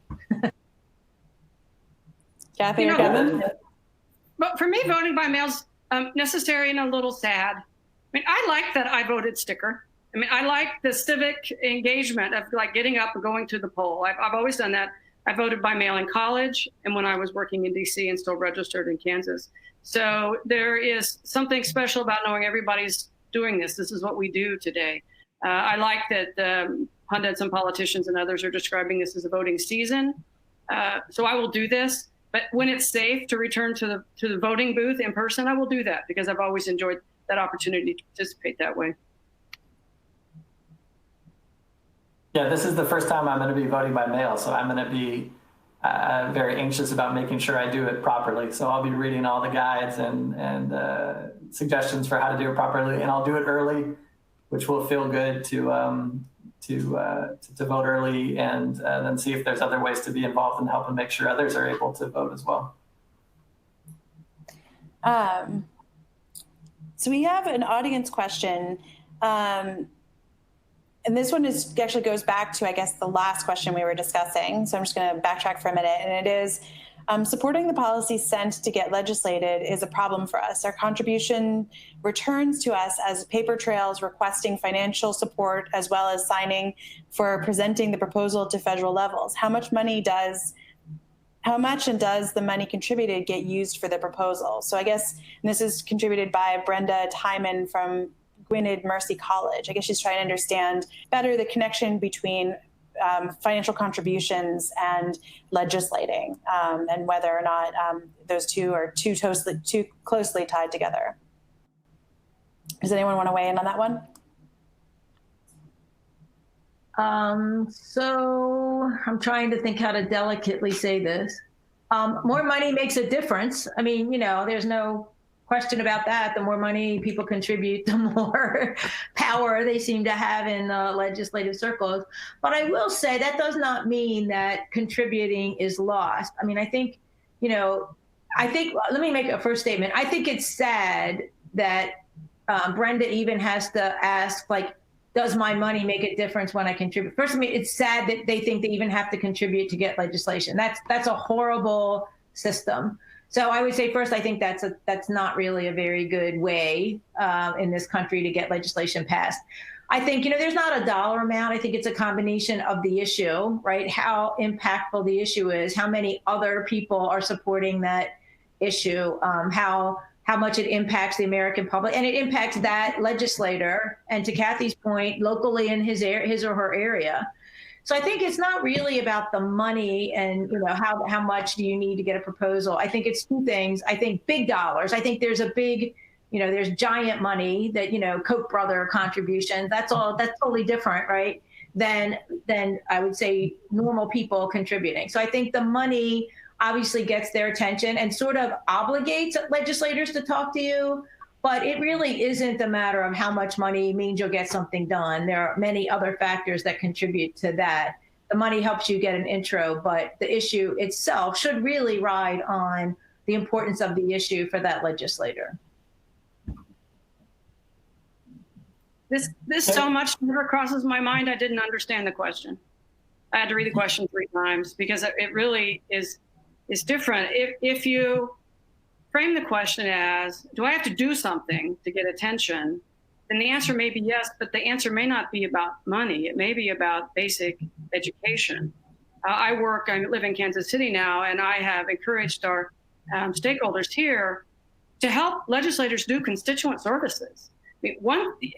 [SPEAKER 2] Kathy or Kevin?
[SPEAKER 3] But for me, voting by mail is necessary and a little sad. I mean, I like that I voted sticker. I mean, I like the civic engagement of like getting up and going to the poll. I've always done that. I voted by mail in college and when I was working in DC and still registered in Kansas. So there is something special about knowing everybody's doing this. This is what we do today. I like that pundits and politicians and others are describing this as a voting season. So I will do this. But when it's safe to return to the voting booth in person, I will do that, because I've always enjoyed that opportunity to participate that way.
[SPEAKER 4] Yeah, this is the first time I'm going to be voting by mail, so I'm going to be very anxious about making sure I do it properly. So I'll be reading all the guides and suggestions for how to do it properly, and I'll do it early, which will feel good to to vote early, and then see if there's other ways to be involved and help and make sure others are able to vote as well.
[SPEAKER 2] So we have an audience question. And this one actually goes back to, I guess, the last question we were discussing. So I'm just going to backtrack for a minute. And it is, supporting the policy sent to get legislated is a problem for us. Our contribution returns to us as paper trails requesting financial support, as well as signing for presenting the proposal to federal levels. How much and does the money contributed get used for the proposal? So I guess, and this is contributed by Brenda Timon from Gwynedd Mercy College. I guess she's trying to understand better the connection between financial contributions and legislating, and whether or not those two are too closely tied together. Does anyone want to weigh in on that one?
[SPEAKER 5] So I'm trying to think how to delicately say this. More money makes a difference. I mean, there's no question about that. The more money people contribute, the more power they seem to have in legislative circles. But I will say that does not mean that contributing is lost. I mean, I think, let me make a first statement. I think it's sad that Brenda even has to ask, does my money make a difference when I contribute? First, I mean, it's sad that they think they even have to contribute to get legislation. That's a horrible system. So I would say first, I think that's not really a very good way in this country to get legislation passed. I think, there's not a dollar amount. I think it's a combination of the issue, right? How impactful the issue is, how many other people are supporting that issue, how much it impacts the American public, and it impacts that legislator, and to Kathy's point, locally in his or her area. So I think it's not really about the money and how much do you need to get a proposal. I think it's two things. I think big dollars. I think there's a big, there's giant money that Koch brother contributions. That's totally different, right? Than I would say normal people contributing. So I think the money obviously gets their attention and sort of obligates legislators to talk to you, but it really isn't a matter of how much money means you'll get something done. There are many other factors that contribute to that. The money helps you get an intro, but the issue itself should really ride on the importance of the issue for that legislator.
[SPEAKER 3] This so much never crosses my mind. I didn't understand the question. I had to read the question 3 times because it really is different. If you frame the question as, do I have to do something to get attention? Then the answer may be yes, but the answer may not be about money. It may be about basic education. I live in Kansas City now, and I have encouraged our stakeholders here to help legislators do constituent services.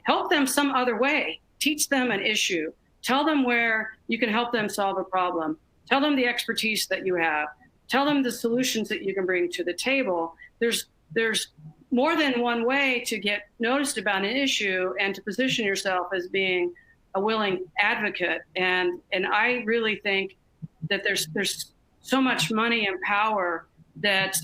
[SPEAKER 3] Help them some other way, teach them an issue, tell them where you can help them solve a problem, tell them the expertise that you have, tell them the solutions that you can bring to the table. There's more than one way to get noticed about an issue and to position yourself as being a willing advocate. And I really think that there's so much money and power that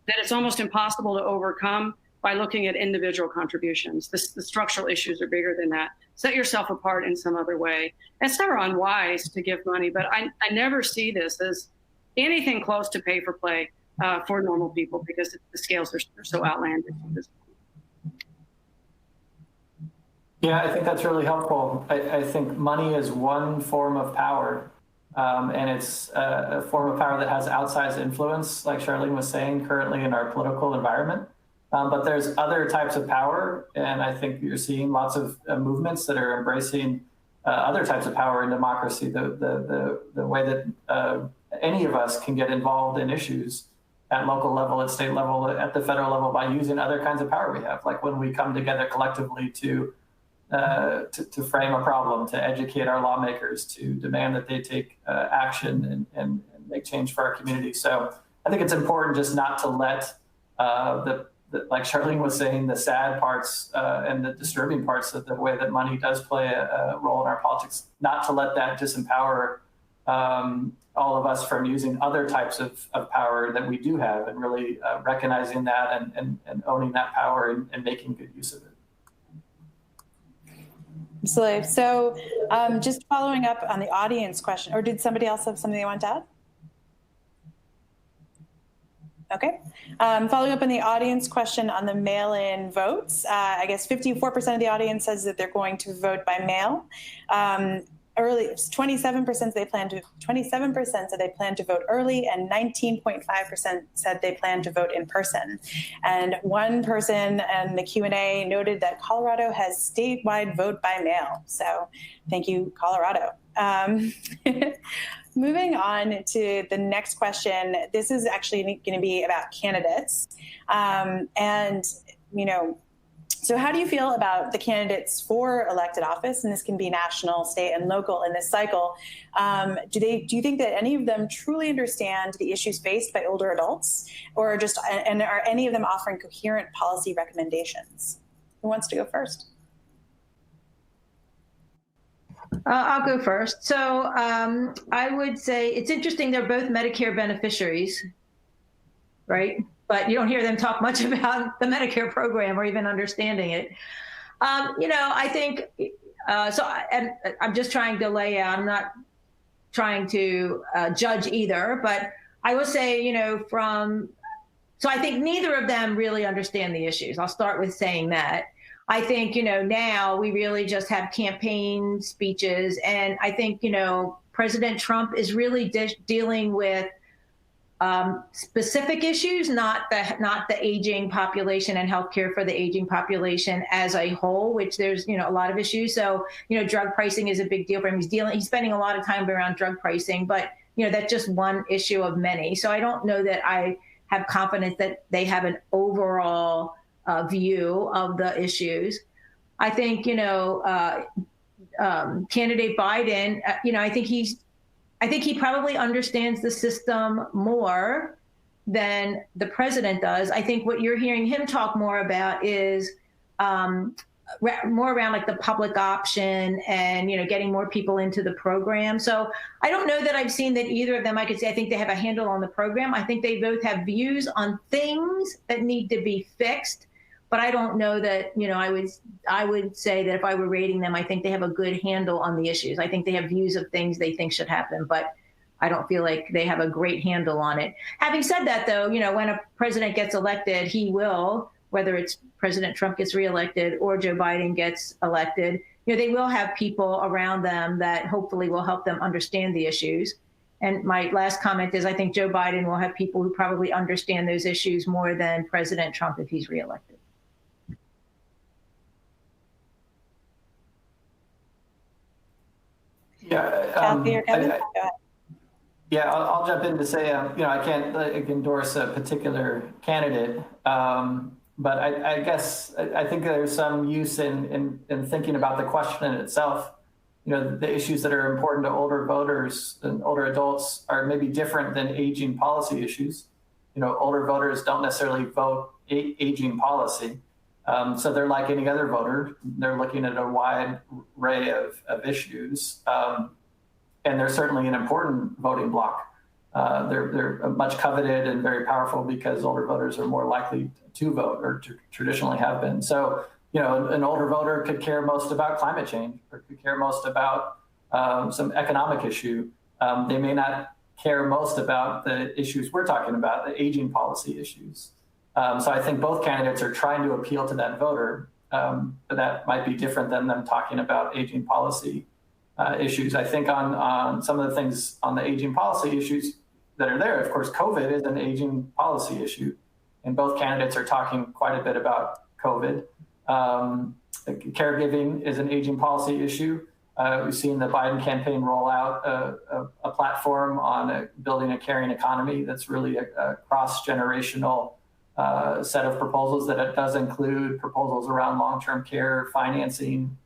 [SPEAKER 3] it's almost impossible to overcome by looking at individual contributions. The structural issues are bigger than that. Set yourself apart in some other way. It's never unwise to give money, but I never see this as anything close to pay for play for normal people because the scales are so outlandish.
[SPEAKER 4] Yeah, I think that's really helpful. I think money is one form of power, and it's a form of power that has outsized influence, like Charlene was saying, currently in our political environment. But there's other types of power, and I think you're seeing lots of movements that are embracing other types of power in democracy. The way that any of us can get involved in issues at local level, at state level, at the federal level by using other kinds of power we have, like when we come together collectively to frame a problem, to educate our lawmakers, to demand that they take action and make change for our community. So I think it's important just not to let like Charlene was saying, the sad parts and the disturbing parts of the way that money does play a role in our politics, not to let that disempower all of us from using other types of power that we do have, and really recognizing that and owning that power and making good use of it.
[SPEAKER 2] Absolutely. So just following up on the audience question, or did somebody else have something they want to add? Okay. Following up on the audience question on the mail-in votes, I guess 54% of the audience says that they're going to vote by mail. Early, 27% they plan to 27% said they plan to vote early, and 19.5% said they plan to vote in person. And one person in the Q&A noted that Colorado has statewide vote by mail. So thank you, Colorado. Moving on to the next question, this is actually going to be about candidates. So how do you feel about the candidates for elected office? And this can be national, state, and local in this cycle. Do you think that any of them truly understand the issues faced by older adults, or and are any of them offering coherent policy recommendations? Who wants to go first?
[SPEAKER 5] I'll go first. So I would say it's interesting. They're both Medicare beneficiaries, right? But you don't hear them talk much about the Medicare program or even understanding it. I think, and I'm just trying to lay out, I'm not trying to judge either, but I will say, so I think neither of them really understand the issues. I'll start with saying that. I think, now we really just have campaign speeches. And I think, President Trump is really dealing with specific issues, not the aging population and healthcare for the aging population as a whole, which there's, a lot of issues. So, drug pricing is a big deal for him. He's spending a lot of time around drug pricing, but, that's just one issue of many. So I don't know that I have confidence that they have an overall view of the issues. I think, candidate Biden, I think he probably understands the system more than the president does. I think what you're hearing him talk more about is more around like the public option and, getting more people into the program. So I don't know that I've seen that either of them, I could say, I think they have a handle on the program. I think they both have views on things that need to be fixed. But I don't know that, I would say that if I were rating them, I think they have a good handle on the issues. I think they have views of things they think should happen, but I don't feel like they have a great handle on it. Having said that, though, when a president gets elected, he will, whether it's President Trump gets reelected or Joe Biden gets elected, they will have people around them that hopefully will help them understand the issues. And my last comment is I think Joe Biden will have people who probably understand those issues more than President Trump if he's reelected.
[SPEAKER 4] Yeah,
[SPEAKER 2] Kathy or Kevin? Go ahead.
[SPEAKER 4] Yeah, I'll jump in to say, I can't endorse a particular candidate, but I guess I think there's some use in thinking about the question in itself. The issues that are important to older voters and older adults are maybe different than aging policy issues. Older voters don't necessarily vote aging policy. So they're like any other voter. They're looking at a wide array of issues. And they're certainly an important voting bloc. They're much coveted and very powerful because older voters are more likely to vote or traditionally have been. So, an older voter could care most about climate change or could care most about some economic issue. They may not care most about the issues we're talking about, the aging policy issues. So I think both candidates are trying to appeal to that voter, but that might be different than them talking about aging policy issues. I think on some of the things on the aging policy issues that are there, of course, COVID is an aging policy issue, and both candidates are talking quite a bit about COVID. Caregiving is an aging policy issue. We've seen the Biden campaign roll out a platform on building a caring economy that's really a cross-generational set of proposals that it does include proposals around long-term care, financing,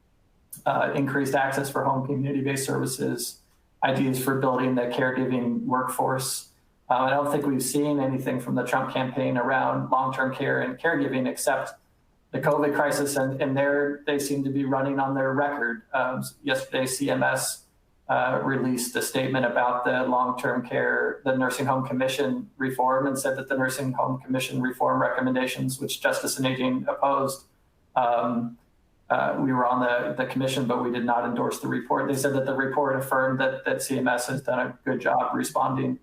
[SPEAKER 4] increased access for home community-based services, ideas for building the caregiving workforce. I don't think we've seen anything from the Trump campaign around long-term care and caregiving except the COVID crisis, and they seem to be running on their record. Yesterday, CMS released a statement about the long-term care, the Nursing Home Commission reform, and said that the Nursing Home Commission reform recommendations, which Justice and Aging opposed, we were on the commission, but we did not endorse the report. They said that the report affirmed that CMS has done a good job responding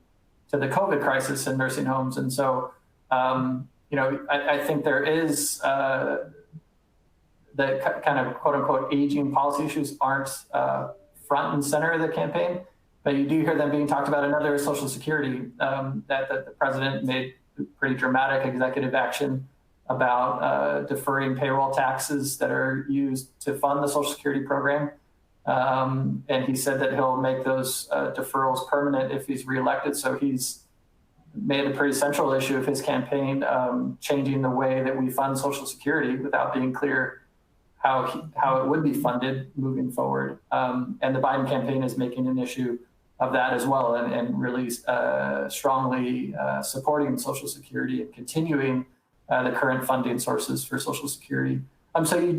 [SPEAKER 4] to the COVID crisis in nursing homes. And so, I think there is the kind of quote unquote aging policy issues aren't front and center of the campaign, but you do hear them being talked about. Another is Social Security, that the president made pretty dramatic executive action about deferring payroll taxes that are used to fund the Social Security program. And he said that he'll make those deferrals permanent if he's reelected. So he's made a pretty central issue of his campaign, changing the way that we fund Social Security without being clear how it would be funded moving forward. And the Biden campaign is making an issue of that as well, and really strongly supporting Social Security and continuing the current funding sources for Social Security. So you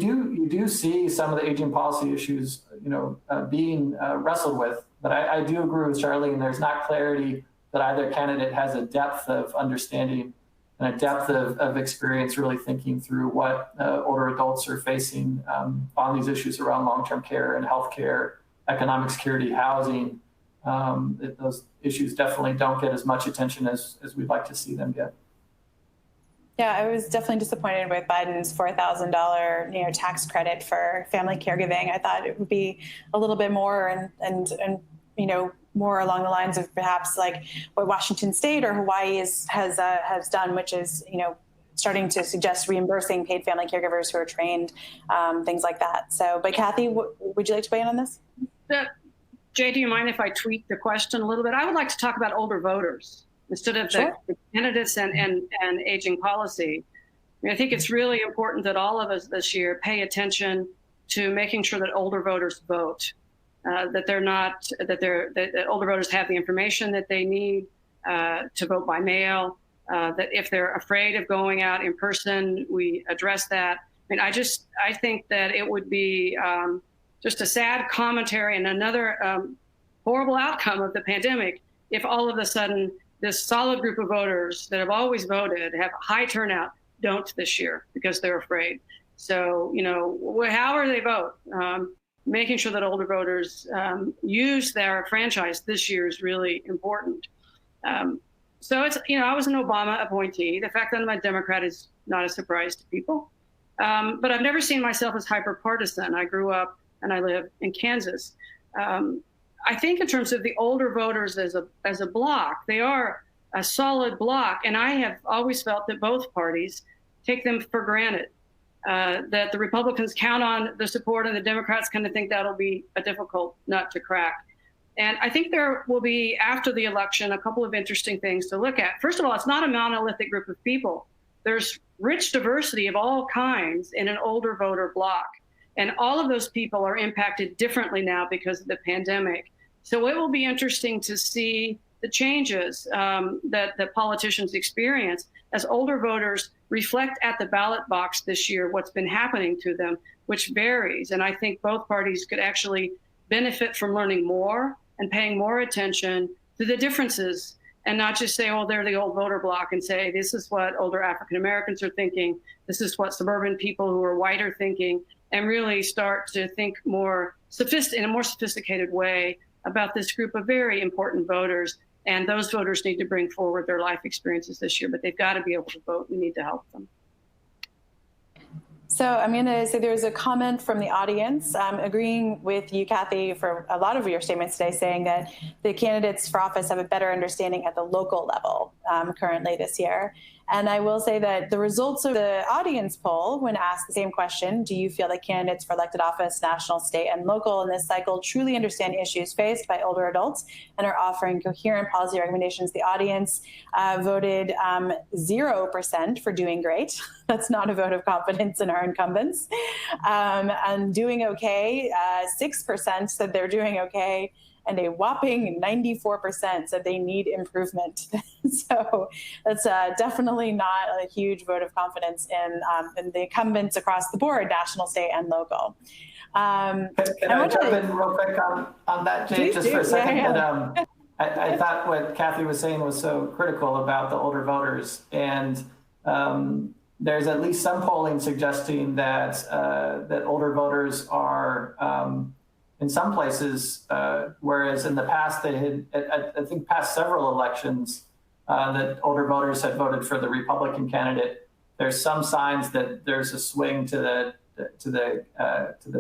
[SPEAKER 4] do see some of the aging policy issues, being wrestled with. But I do agree with Charlene. There's not clarity that either candidate has a depth of understanding and a depth of experience really thinking through what older adults are facing on these issues around long-term care and healthcare, economic security, housing. Those issues definitely don't get as much attention as we'd like to see them get.
[SPEAKER 2] Yeah, I was definitely disappointed with Biden's $4,000 tax credit for family caregiving. I thought it would be a little bit more and more along the lines of perhaps like what Washington State or Hawaii has done, which is starting to suggest reimbursing paid family caregivers who are trained, things like that. So, but Kathy, would you like to weigh in on this?
[SPEAKER 3] Jay, do you mind if I tweak the question a little bit? I would like to talk about older voters instead of the candidates and aging policy. I think it's really important that all of us this year pay attention to making sure that older voters vote, that older voters have the information that they need to vote by mail, that if they're afraid of going out in person, we address that. I think that it would be just a sad commentary and another horrible outcome of the pandemic if all of a sudden this solid group of voters that have always voted, have a high turnout, don't this year because they're afraid. So, however they vote, making sure that older voters use their franchise this year is really important. So it's, I was an Obama appointee. The fact that I'm a Democrat is not a surprise to people. But I've never seen myself as hyper-partisan. I grew up and I live in Kansas. I think in terms of the older voters as a bloc, they are a solid bloc. And I have always felt that both parties take them for granted, that the Republicans count on the support and the Democrats kind of think that'll be a difficult nut to crack. And I think there will be, after the election, a couple of interesting things to look at. First of all, it's not a monolithic group of people. There's rich diversity of all kinds in an older voter bloc. And all of those people are impacted differently now because of the pandemic. So it will be interesting to see the changes that the politicians experience as older voters reflect at the ballot box this year what's been happening to them, which varies. And I think both parties could actually benefit from learning more and paying more attention to the differences and not just say, oh, they're the old voter bloc, and say, this is what older African Americans are thinking. This is what suburban people who are white are thinking, and really start to think in a more sophisticated way about this group of very important voters. And those voters need to bring forward their life experiences this year, but they've got to be able to vote. We need to help them.
[SPEAKER 2] So I'm going to say there's a comment from the audience agreeing with you, Kathy, for a lot of your statements today, saying that the candidates for office have a better understanding at the local level currently this year. And I will say that the results of the audience poll, when asked the same question, do you feel that candidates for elected office, national, state, and local in this cycle truly understand issues faced by older adults and are offering coherent policy recommendations? The audience voted 0% for doing great. That's not a vote of confidence in our incumbents. And doing okay, 6% said they're doing okay, and a whopping 94% said they need improvement. So that's definitely not a huge vote of confidence in the incumbents across the board, national, state, and local.
[SPEAKER 4] Can I jump in real quick on that, Jake, just for a second?
[SPEAKER 2] Yeah.
[SPEAKER 4] I thought what Kathy was saying was so critical about the older voters. And there's at least some polling suggesting that that older voters are in some places, whereas in the past they had, I think, past several elections that older voters had voted for the Republican candidate. There's some signs that there's a swing to the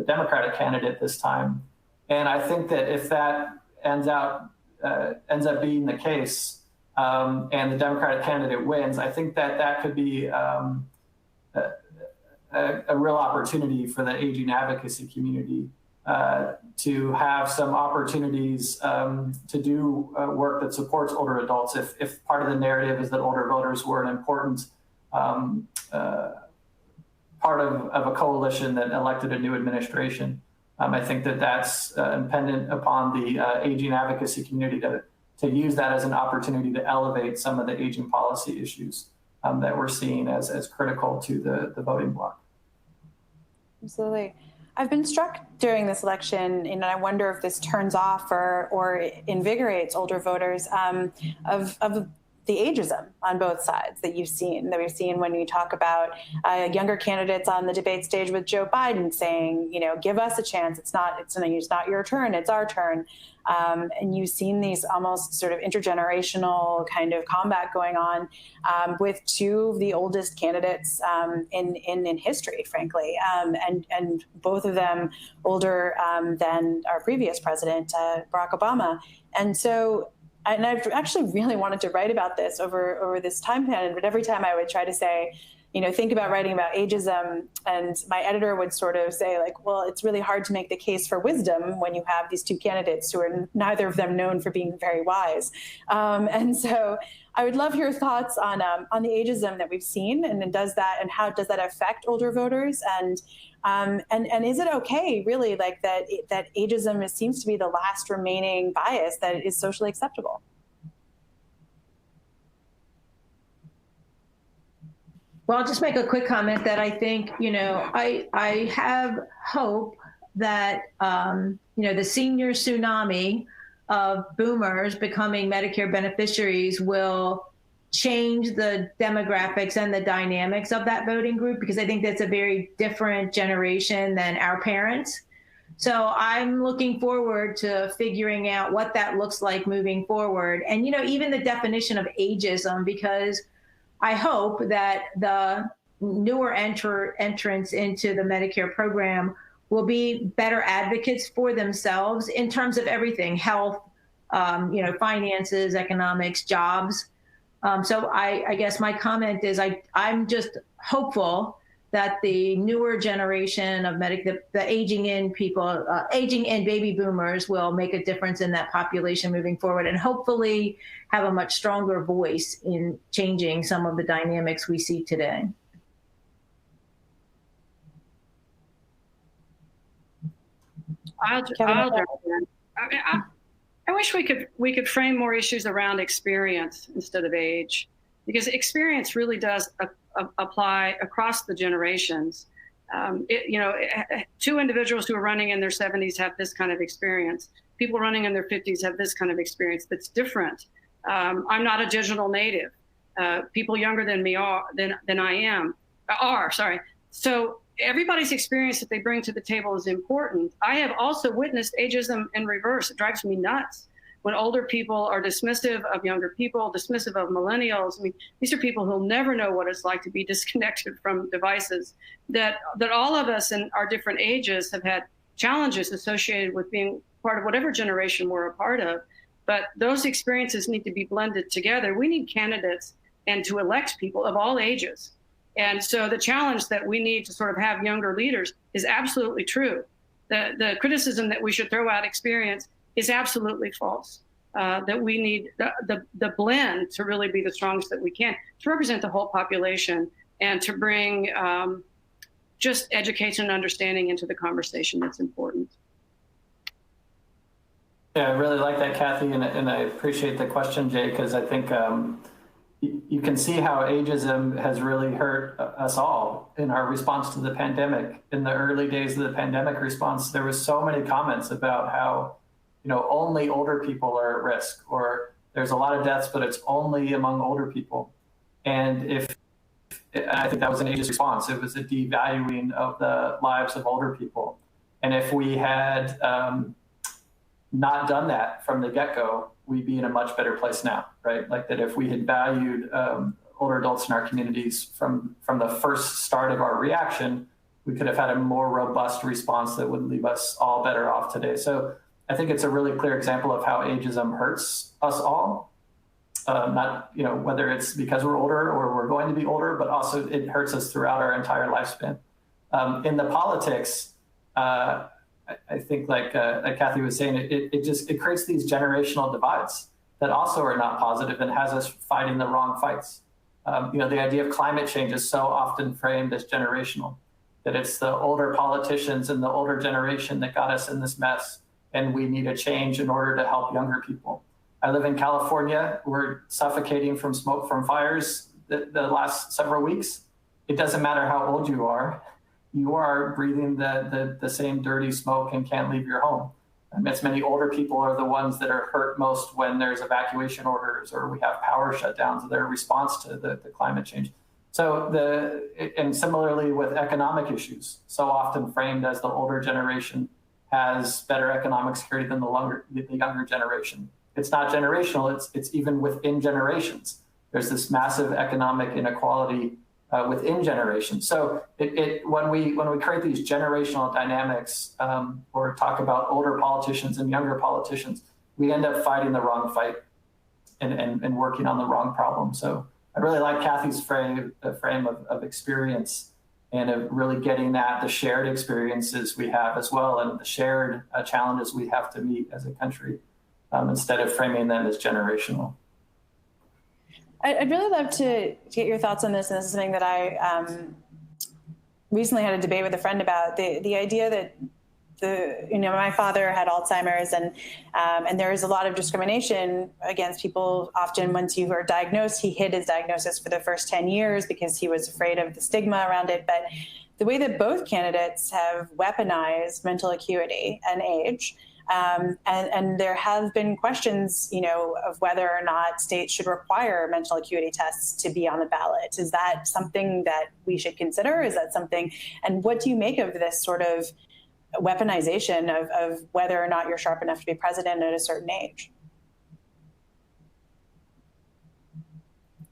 [SPEAKER 4] Democratic candidate this time, and I think that if that ends up being the case, and the Democratic candidate wins, I think that that could be a real opportunity for the aging advocacy community to have some opportunities to do work that supports older adults. If part of the narrative is that older voters were an important part of a coalition that elected a new administration, I think that that's dependent upon the aging advocacy community to use that as an opportunity to elevate some of the aging policy issues that we're seeing as critical to the voting bloc.
[SPEAKER 2] Absolutely. I've been struck during this election, and I wonder if this turns off or invigorates older voters of the ageism on both sides that we've seen when you talk about younger candidates on the debate stage with Joe Biden saying, give us a chance. It's not your turn, it's our turn. And you've seen these almost sort of intergenerational kind of combat going on with two of the oldest candidates in history, frankly, and both of them older than our previous president, Barack Obama. And so, and I've actually really wanted to write about this over this time span, but every time I would try to say, think about writing about ageism, and my editor would sort of say, well, it's really hard to make the case for wisdom when you have these two candidates who are neither of them known for being very wise. And so I would love your thoughts on the ageism that we've seen, and how does that affect older voters? And is it okay, really, that ageism seems to be the last remaining bias that is socially acceptable?
[SPEAKER 5] Well, I'll just make a quick comment that I think, I have hope that, the senior tsunami of boomers becoming Medicare beneficiaries will change the demographics and the dynamics of that voting group, because I think that's a very different generation than our parents. So I'm looking forward to figuring out what that looks like moving forward. And, even the definition of ageism, because I hope that the newer entrants into the Medicare program will be better advocates for themselves in terms of everything: health, finances, economics, jobs. So I guess my comment is I'm just hopeful that the newer generation of the aging in people, aging in baby boomers, will make a difference in that population moving forward, and hopefully have a much stronger voice in changing some of the dynamics we see today.
[SPEAKER 3] I'll jump in. I wish we could frame more issues around experience instead of age, because experience really does apply across the generations. Two individuals who are running in their 70s have this kind of experience. People running in their 50s have this kind of experience that's different. I'm not a digital native. People younger than me are. So everybody's experience that they bring to the table is important. I have also witnessed ageism in reverse. It drives me nuts when older people are dismissive of younger people, dismissive of millennials. I mean, these are people who'll never know what it's like to be disconnected from devices. That all of us in our different ages have had challenges associated with being part of whatever generation we're a part of. But those experiences need to be blended together. We need candidates and to elect people of all ages. And so the challenge that we need to sort of have younger leaders is absolutely true. The criticism that we should throw out experience is absolutely false. That we need the blend to really be the strongest that we can, to represent the whole population and to bring just education and understanding into the conversation that's important.
[SPEAKER 4] Yeah, I really like that, Kathy, and I appreciate the question, Jay, because I think you can see how ageism has really hurt us all in our response to the pandemic. In the early days of the pandemic response, there was so many comments about how, only older people are at risk, or there's a lot of deaths, but it's only among older people. And if I think that was an ageist response. It was a devaluing of the lives of older people. And if we had not done that from the get-go, we'd be in a much better place now, right? Like that if we had valued older adults in our communities from the first start of our reaction, we could have had a more robust response that would leave us all better off today. So I think it's a really clear example of how ageism hurts us all. Not, whether it's because we're older or we're going to be older, but also it hurts us throughout our entire lifespan. In the politics, I think like Kathy was saying, it creates these generational divides that also are not positive and has us fighting the wrong fights. The idea of climate change is so often framed as generational, that it's the older politicians and the older generation that got us in this mess, and we need a change in order to help younger people. I live in California. We're suffocating from smoke from fires the last several weeks. It doesn't matter how old you are breathing the same dirty smoke and can't leave your home. As many older people are the ones that are hurt most when there's evacuation orders or we have power shutdowns, their response to the climate change. So and similarly with economic issues, so often framed as the older generation has better economic security than the younger generation. It's not generational, it's even within generations. There's this massive economic inequality within generations. So when we create these generational dynamics or talk about older politicians and younger politicians, we end up fighting the wrong fight and working on the wrong problem. So I really like Kathy's frame of experience and of really getting at the shared experiences we have as well and the shared challenges we have to meet as a country instead of framing them as generational.
[SPEAKER 2] I'd really love to get your thoughts on this, and this is something that I recently had a debate with a friend about, the idea that my father had Alzheimer's, and there is a lot of discrimination against people. Often once you are diagnosed, he hid his diagnosis for the first 10 years because he was afraid of the stigma around it. But the way that both candidates have weaponized mental acuity and age, and there have been questions, of whether or not states should require mental acuity tests to be on the ballot. Is that something that we should consider? Is that something, and what do you make of this sort of weaponization of whether or not you're sharp enough to be president at a certain age?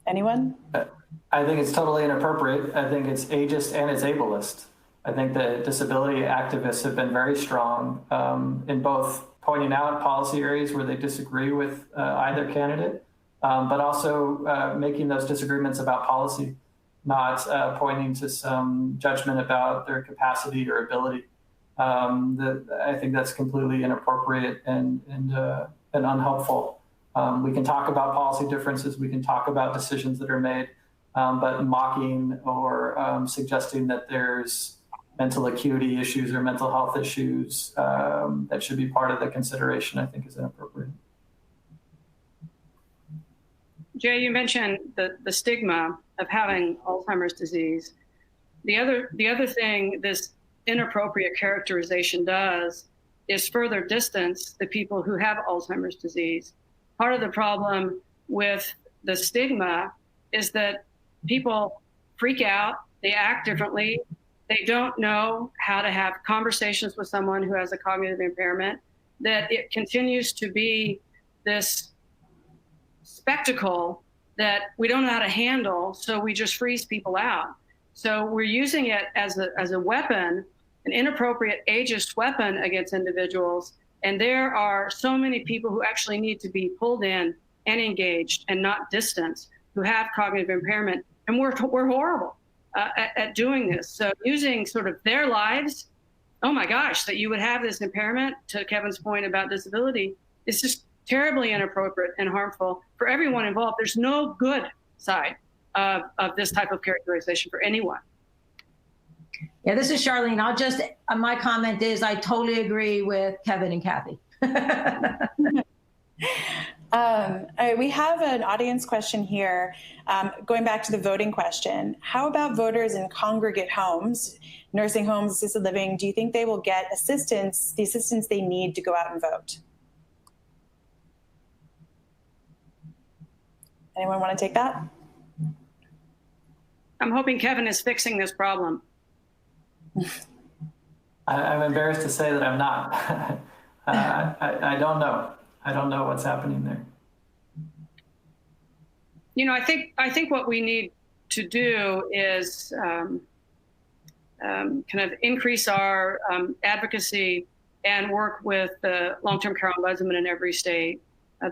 [SPEAKER 2] Anyone?
[SPEAKER 4] I think it's totally inappropriate. I think it's ageist and it's ableist. I think that disability activists have been very strong in both pointing out policy areas where they disagree with either candidate, but also making those disagreements about policy, not pointing to some judgment about their capacity or ability. I think that's completely inappropriate and unhelpful. We can talk about policy differences, we can talk about decisions that are made, but mocking or suggesting that there's mental acuity issues or mental health issues that should be part of the consideration, I think is inappropriate.
[SPEAKER 3] Jay, you mentioned the stigma of having Alzheimer's disease. The other thing this inappropriate characterization does is further distance the people who have Alzheimer's disease. Part of the problem with the stigma is that people freak out, they act differently, they don't know how to have conversations with someone who has a cognitive impairment, that it continues to be this spectacle that we don't know how to handle, so we just freeze people out. So we're using it as a weapon, an inappropriate ageist weapon against individuals. And there are so many people who actually need to be pulled in and engaged and not distanced, who have cognitive impairment. And we're horrible at doing this. So using sort of their lives, oh my gosh, that you would have this impairment, to Kevin's point about disability, is just terribly inappropriate and harmful for everyone involved. There's no good side of this type of characterization for anyone.
[SPEAKER 5] Yeah, this is Charlene. My comment is I totally agree with Kevin and Kathy.
[SPEAKER 2] All right, we have an audience question here, going back to the voting question. How about voters in congregate homes, nursing homes, assisted living? Do you think they will get the assistance they need to go out and vote? Anyone want to take that?
[SPEAKER 3] I'm hoping Kevin is fixing this problem.
[SPEAKER 4] I'm embarrassed to say that I'm not. I don't know. I don't know what's happening there.
[SPEAKER 3] You know, I think what we need to do is kind of increase our advocacy and work with the long-term care ombudsman in every state.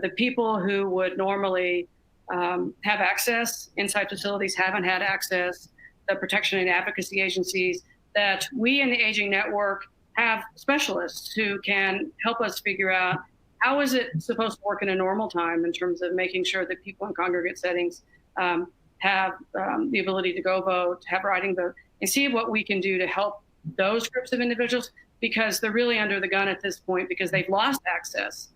[SPEAKER 3] The people who would normally have access inside facilities haven't had access. The protection and advocacy agencies, that we in the Aging Network have specialists who can help us figure out how is it supposed to work in a normal time in terms of making sure that people in congregate settings have the ability to go vote, have writing vote, and see what we can do to help those groups of individuals, because they're really under the gun at this point because they've lost access.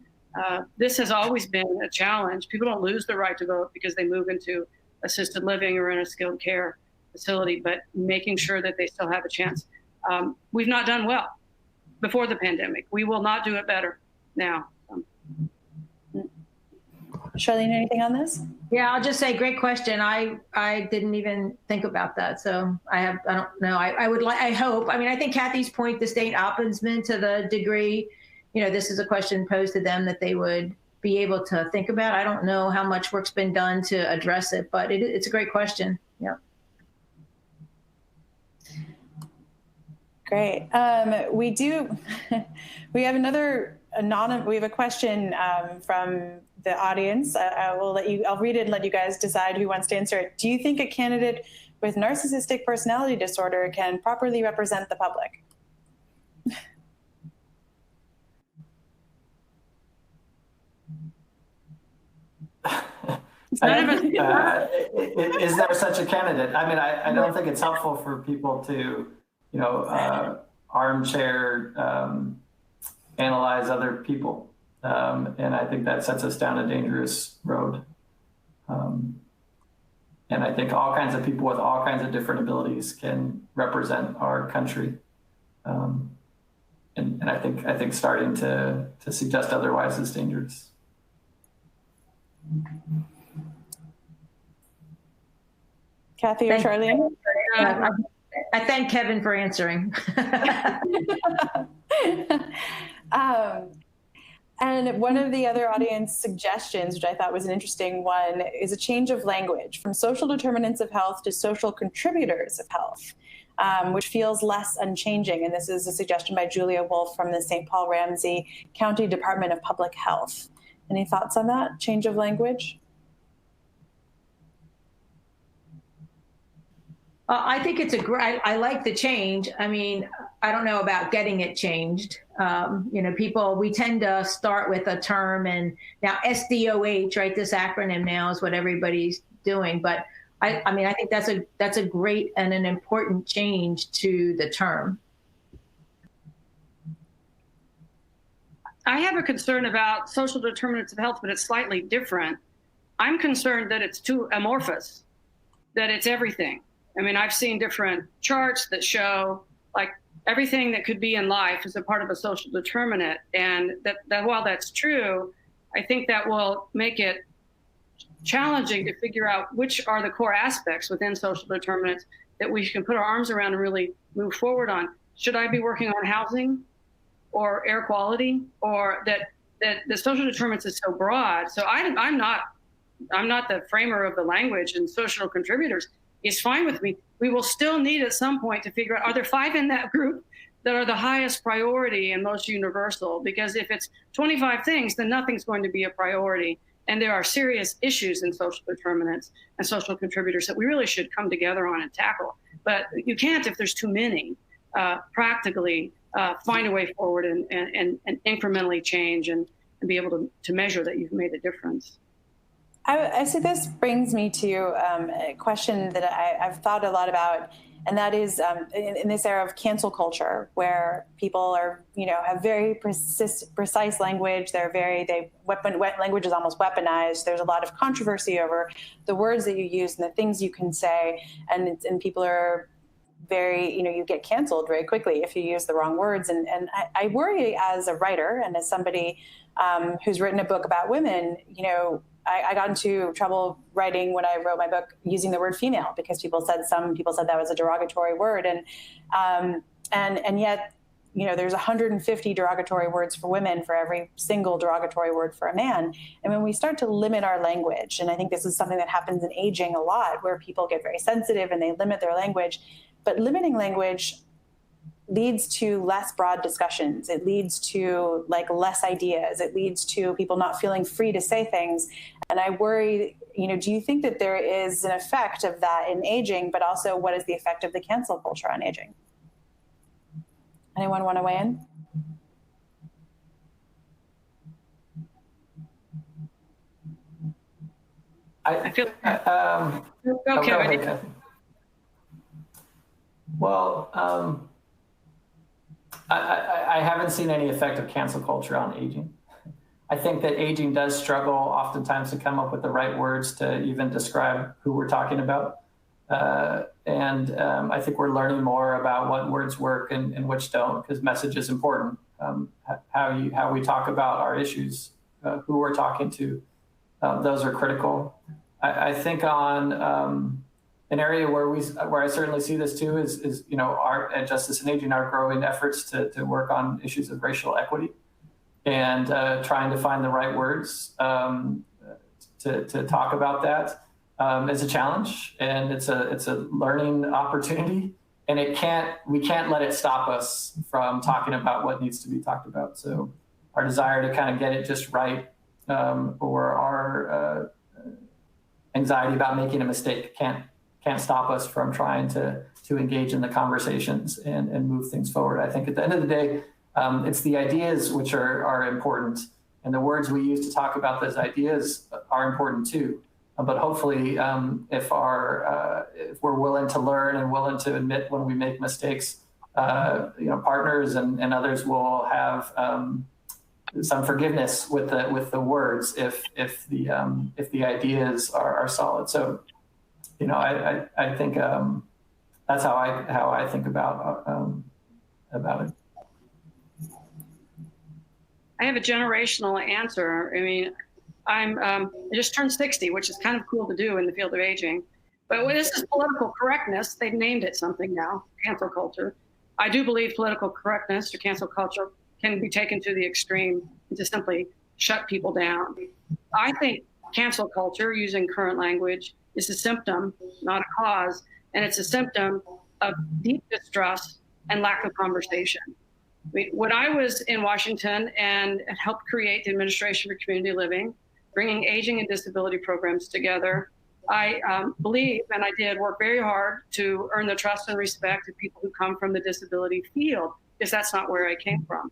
[SPEAKER 3] This has always been a challenge. People don't lose the right to vote because they move into assisted living or in a skilled care facility, but making sure that they still have a chance. We've not done well before the pandemic. We will not do it better now.
[SPEAKER 2] Charlene, anything on this?
[SPEAKER 5] Yeah, I'll just say, great question. I didn't even think about that. So I don't know. I hope, I think Kathy's point, the state ombudsman, to the degree, this is a question posed to them that they would be able to think about. I don't know how much work's been done to address it, but it's a great question. Yeah.
[SPEAKER 2] Great. We have we have a question from the audience. I'll read it and let you guys decide who wants to answer it. Do you think a candidate with narcissistic personality disorder can properly represent the public?
[SPEAKER 4] Is there such a candidate? I don't think it's helpful for people to, armchair analyze other people. And I think that sets us down a dangerous road. And I think all kinds of people with all kinds of different abilities can represent our country. And I think starting to suggest otherwise is dangerous.
[SPEAKER 2] Kathy or Charlene?
[SPEAKER 5] I thank Kevin for answering.
[SPEAKER 2] And one of the other audience suggestions, which I thought was an interesting one, is a change of language from social determinants of health to social contributors of health, which feels less unchanging. And this is a suggestion by Julia Wolf from the St. Paul Ramsey County Department of Public Health. Any thoughts on that change of language?
[SPEAKER 5] I think it's I like the change. I don't know about getting it changed. We tend to start with a term, and now SDOH, right? This acronym now is what everybody's doing. But I think that's a great and an important change to the term.
[SPEAKER 3] I have a concern about social determinants of health, but it's slightly different. I'm concerned that it's too amorphous, that it's everything. I've seen different charts that show like everything that could be in life is a part of a social determinant. And that while that's true, I think that will make it challenging to figure out which are the core aspects within social determinants that we can put our arms around and really move forward on. Should I be working on housing or air quality, or that the social determinants is so broad? So I'm not the framer of the language, and social contributors is fine with me. We will still need at some point to figure out, are there 5 in that group that are the highest priority and most universal? Because if it's 25 things, then nothing's going to be a priority. And there are serious issues in social determinants and social contributors that we really should come together on and tackle. But you can't, if there's too many, practically find a way forward and incrementally change and be able to measure that you've made a difference.
[SPEAKER 2] I see this brings me to a question that I've thought a lot about, and that is in this era of cancel culture, where people are, have very precise language. Language is almost weaponized. There's a lot of controversy over the words that you use and the things you can say, and people are very, you get canceled very quickly if you use the wrong words. And I worry as a writer and as somebody who's written a book about women, I got into trouble writing when I wrote my book using the word female because some people said that was a derogatory word, and yet, there's 150 derogatory words for women for every single derogatory word for a man. And when we start to limit our language, and I think this is something that happens in aging a lot, where people get very sensitive and they limit their language, but limiting language leads to less broad discussions. It leads to less ideas. It leads to people not feeling free to say things. And I worry, do you think that there is an effect of that in aging, but also what is the effect of the cancel culture on aging? Anyone want to weigh in?
[SPEAKER 3] I feel
[SPEAKER 4] okay. Well, I haven't seen any effect of cancel culture on aging. I think that aging does struggle oftentimes to come up with the right words to even describe who we're talking about. And I think we're learning more about what words work and which don't, because message is important. How we talk about our issues, who we're talking to, those are critical. I think on an area where I certainly see this too is our at Justice and Aging, our growing efforts to work on issues of racial equity and trying to find the right words to talk about that. Is a challenge, and it's a learning opportunity, and we can't let it stop us from talking about what needs to be talked about. So our desire to kind of get it just right, or our anxiety about making a mistake can't stop us from trying to engage in the conversations and move things forward. I think at the end of the day, it's the ideas which are important, and the words we use to talk about those ideas are important too. But hopefully, if we're willing to learn and willing to admit when we make mistakes, partners and others will have some forgiveness with the words if the ideas are solid. So, I think that's how I think about it.
[SPEAKER 3] I have a generational answer. I mean, I just turned 60, which is kind of cool to do in the field of aging. But when this is political correctness, they've named it something now, cancel culture. I do believe political correctness or cancel culture can be taken to the extreme and to simply shut people down. I think cancel culture, using current language, is a symptom, not a cause. And it's a symptom of deep distrust and lack of conversation. When I was in Washington and helped create the Administration for Community Living, bringing aging and disability programs together, I believe, and I did work very hard to earn the trust and respect of people who come from the disability field, because that's not where I came from.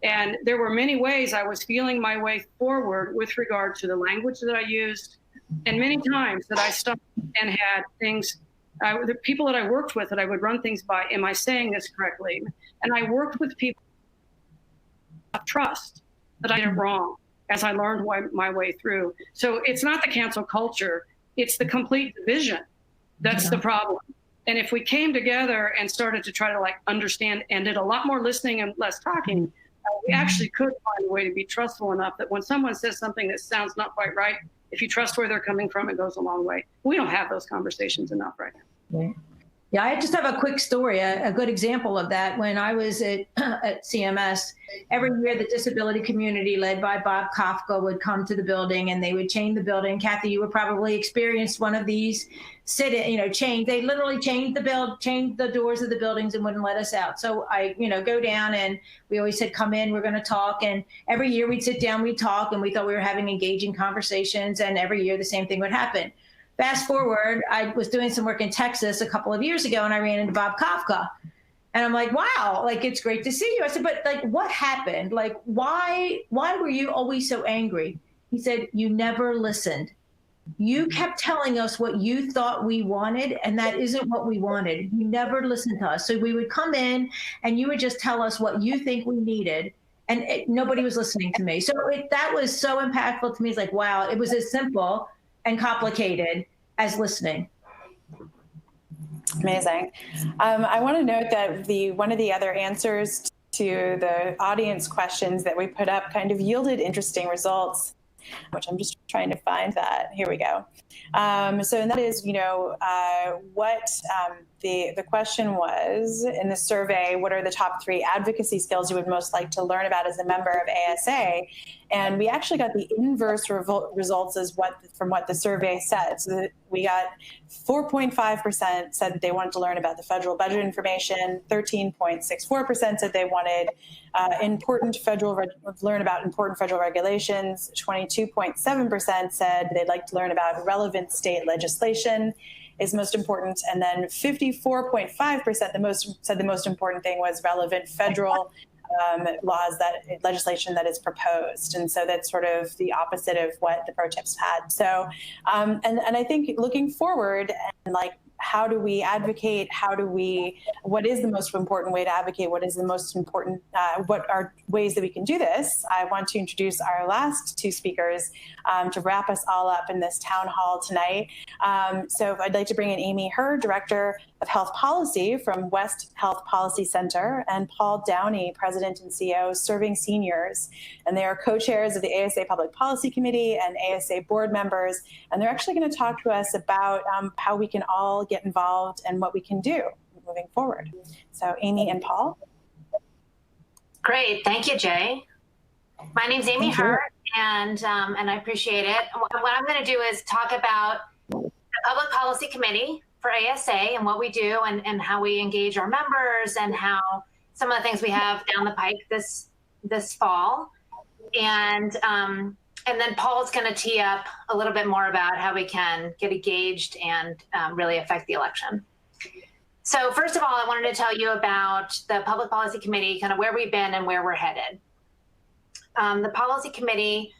[SPEAKER 3] And there were many ways I was feeling my way forward with regard to the language that I used, and many times that I stopped and had things, the people that I worked with that I would run things by, am I saying this correctly? And I worked with people of trust that I did it wrong as I learned my way through. So it's not the cancel culture, it's the complete division that's the problem. And if we came together and started to try to understand and did a lot more listening and less talking, we actually could find a way to be trustful enough that when someone says something that sounds not quite right, if you trust where they're coming from, it goes a long way. We don't have those conversations enough right now.
[SPEAKER 5] Right. Yeah, I just have a quick story, a good example of that. When I was at CMS, every year the disability community led by Bob Kafka would come to the building and they would chain the building. Kathy, you would probably experienced one of these chained. They literally chained the doors of the buildings and wouldn't let us out. So I, go down and we always said, come in, we're going to talk. And every year we'd sit down, we'd talk, and we thought we were having engaging conversations. And every year the same thing would happen. Fast forward, I was doing some work in Texas a couple of years ago and I ran into Bob Kafka. And I'm like, wow, it's great to see you. I said, but what happened? Why were you always so angry? He said, you never listened. You kept telling us what you thought we wanted, and that isn't what we wanted. You never listened to us. So we would come in and you would just tell us what you think we needed. And nobody was listening to me. So that was so impactful to me. It's like, wow, it was as simple and complicated as listening.
[SPEAKER 2] Amazing. I want to note that one of the other answers to the audience questions that we put up kind of yielded interesting results. which I'm just trying to find that. Here we go. So, and that is, what the question was in the survey, what are the top 3 advocacy skills you would most like to learn about as a member of ASA? And we actually got the inverse results from what the survey said. So we got 4.5% said that they wanted to learn about the federal budget information. 13.64% said they wanted learn about important federal regulations. 22.7% said they'd like to learn about relevant state legislation is most important. And then 54.5% said the most important thing was relevant federal legislation that is proposed. And so that's sort of the opposite of what the pro tips had. So, and I think looking forward and how do we advocate? What is the most important way to advocate? What is the most important, what are ways that we can do this? I want to introduce our last 2 speakers to wrap us all up in this town hall tonight. So I'd like to bring in Amy Herr, Director of Health Policy from West Health Policy Center, and Paul Downey, President and CEO, Serving Seniors. And they are co-chairs of the ASA Public Policy Committee and ASA board members. And they're actually going to talk to us about how we can all get involved and what we can do moving forward. So Amy and Paul.
[SPEAKER 6] Great, thank you, Jay. My name's Amy Herr, and I appreciate it. What I'm going to do is talk about the Public Policy Committee for ASA and what we do and how we engage our members and how some of the things we have down the pike this fall. And then Paul's going to tee up a little bit more about how we can get engaged and really affect the election. So first of all, I wanted to tell you about the Public Policy Committee, kind of where we've been and where we're headed. The Policy Committee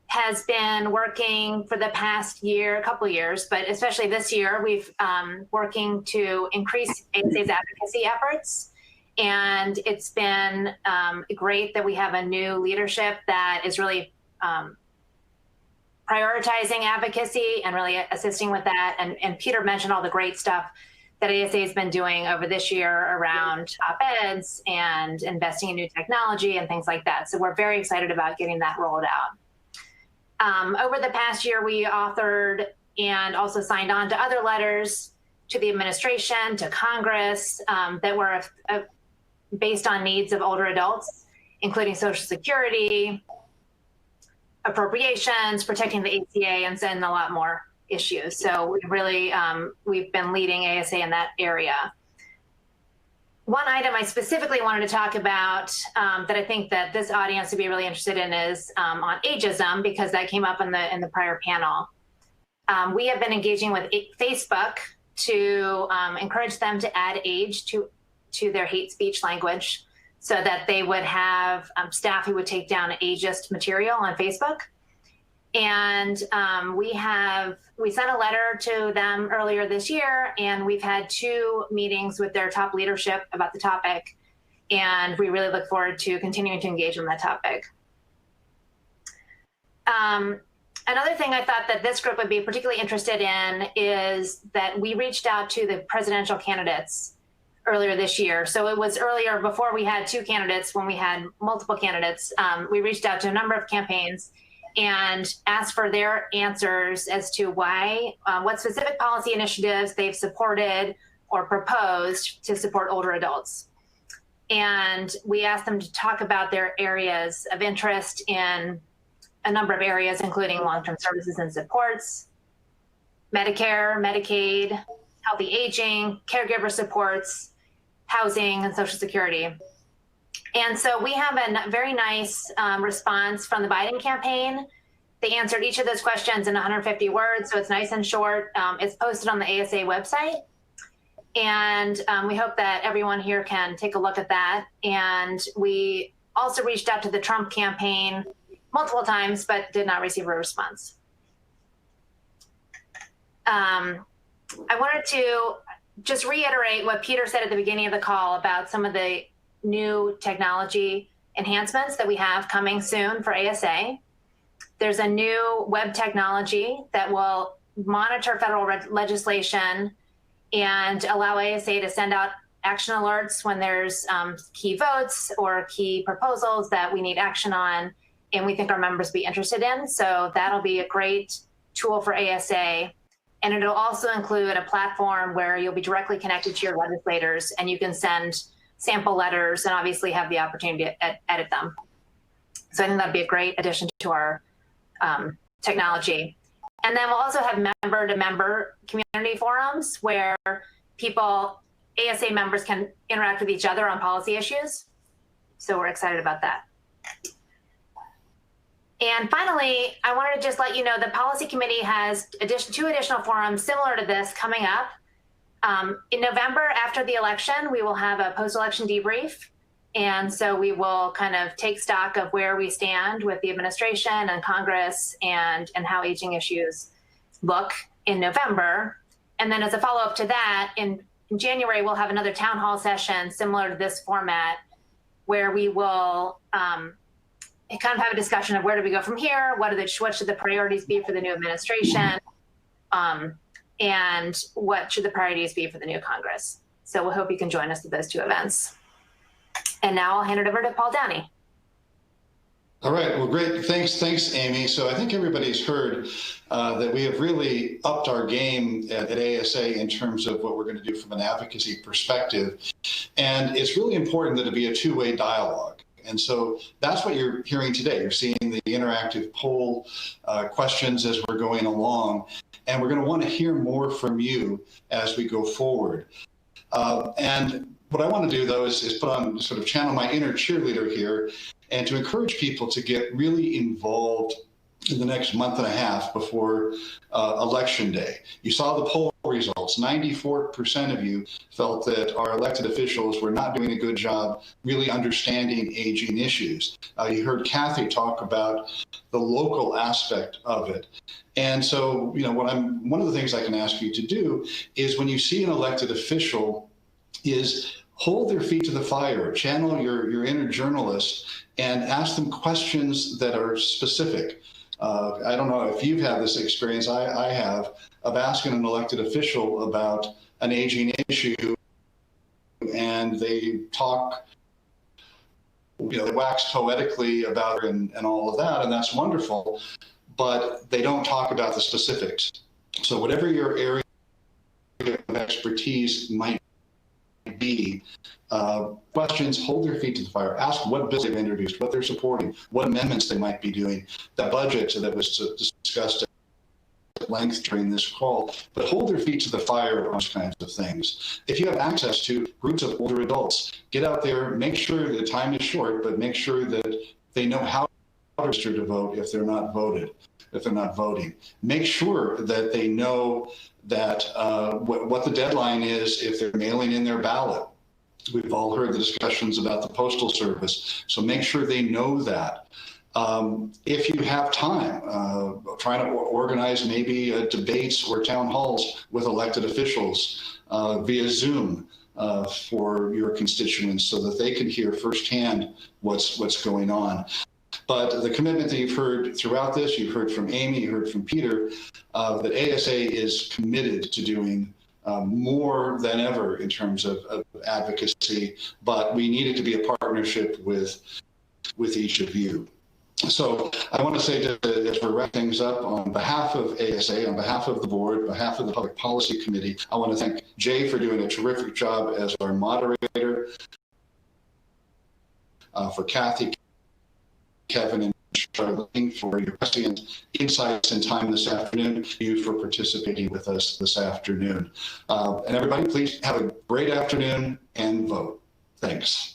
[SPEAKER 6] has been working for the past year, a couple of years, but especially this year, we've working to increase ASA's advocacy efforts. And it's been great that we have a new leadership that is really prioritizing advocacy and really assisting with that. And Peter mentioned all the great stuff that ASA has been doing over this year around op-eds and investing in new technology and things like that. So we're very excited about getting that rolled out. Over the past year, we authored and also signed on to other letters to the administration, to Congress, that were based on needs of older adults, including Social Security, appropriations, protecting the ACA, and a lot more issues. So we really, we've been leading ASA in that area. One item I specifically wanted to talk about that I think that this audience would be really interested in is on ageism, because that came up in the prior panel. We have been engaging with Facebook to encourage them to add age to their hate speech language so that they would have staff who would take down ageist material on Facebook. And we sent a letter to them earlier this year, and we've had 2 meetings with their top leadership about the topic. And we really look forward to continuing to engage on that topic. Another thing I thought that this group would be particularly interested in is that we reached out to the presidential candidates earlier this year. So it was earlier, before we had 2 candidates, when we had multiple candidates, we reached out to a number of campaigns and asked for their answers as to why, what specific policy initiatives they've supported or proposed to support older adults. And we asked them to talk about their areas of interest in a number of areas, including long-term services and supports, Medicare, Medicaid, healthy aging, caregiver supports, housing, and Social Security. And so we have a very nice response from the Biden campaign. They answered each of those questions in 150 words, so it's nice and short. It's posted on the ASA website. And we hope that everyone here can take a look at that. And we also reached out to the Trump campaign multiple times, but did not receive a response. I wanted to just reiterate what Peter said at the beginning of the call about some of the new technology enhancements that we have coming soon for ASA. There's a new web technology that will monitor federal legislation and allow ASA to send out action alerts when there's key votes or key proposals that we need action on. and we think our members will be interested in. So that'll be a great tool for ASA. And it'll also include a platform where you'll be directly connected to your legislators, and you can send sample letters and obviously have the opportunity to edit them. So I think that'd be a great addition to our technology. And then we'll also have member-to-member community forums where people, ASA members, can interact with each other on policy issues. So we're excited about that. And finally, I wanted to just let you know the policy committee has two additional forums similar to this coming up. In November, after the election, we will have a post-election debrief. And so we will kind of take stock of where we stand with the administration and Congress and how aging issues look in November. And then as a follow-up to that, in January, we'll have another town hall session similar to this format where we will kind of have a discussion of where do we go from here, what should the priorities be for the new administration, and what should the priorities be for the new Congress. So we hope you can join us at those two events. And now I'll hand it over to Paul Downey.
[SPEAKER 7] All right, well, great. Thanks, Amy. So I think everybody's heard that we have really upped our game at ASA in terms of what we're going to do from an advocacy perspective. And it's really important that it be a two-way dialogue. And so that's what you're hearing today. You're seeing the interactive poll questions as we're going along. And we're going to want to hear more from you as we go forward. And what I want to do, though, is put on, sort of channel my inner cheerleader here and to encourage people to get really involved in the next month and a half before Election Day. You saw the poll results. 94% of you felt that our elected officials were not doing a good job really understanding aging issues. You heard Kathy talk about the local aspect of it. And so, one of the things I can ask you to do is when you see an elected official is hold their feet to the fire, channel your inner journalist and ask them questions that are specific. I don't know if you've had this experience, I have, of asking an elected official about an aging issue and they talk, they wax poetically about it and all of that, and that's wonderful, but they don't talk about the specifics. So whatever your area of expertise might be, questions, hold their feet to the fire, ask what bills they've introduced, what they're supporting, what amendments they might be doing, the budget that was discussed at length during this call, but hold their feet to the fire on those kinds of things. If you have access to groups of older adults, get out there, make sure the time is short, but make sure that they know how to register to vote if they're not voting. Make sure that they know that what the deadline is if they're mailing in their ballot. We've all heard the discussions about the Postal Service, so make sure they know that. If you have time, try to organize maybe debates or town halls with elected officials via Zoom for your constituents so that they can hear firsthand what's going on. But the commitment that you've heard throughout this, you've heard from Amy, you heard from Peter, that ASA is committed to doing more than ever in terms of advocacy, but we need it to be a partnership with each of you. So I want to say that as we're wrapping things up, on behalf of ASA, on behalf of the board, on behalf of the Public Policy Committee, I want to thank Jay for doing a terrific job as our moderator, for Kathy, Kevin, and Charlene for your questions, insights, and time this afternoon. You for participating with us this afternoon. And everybody, please have a great afternoon and vote. Thanks.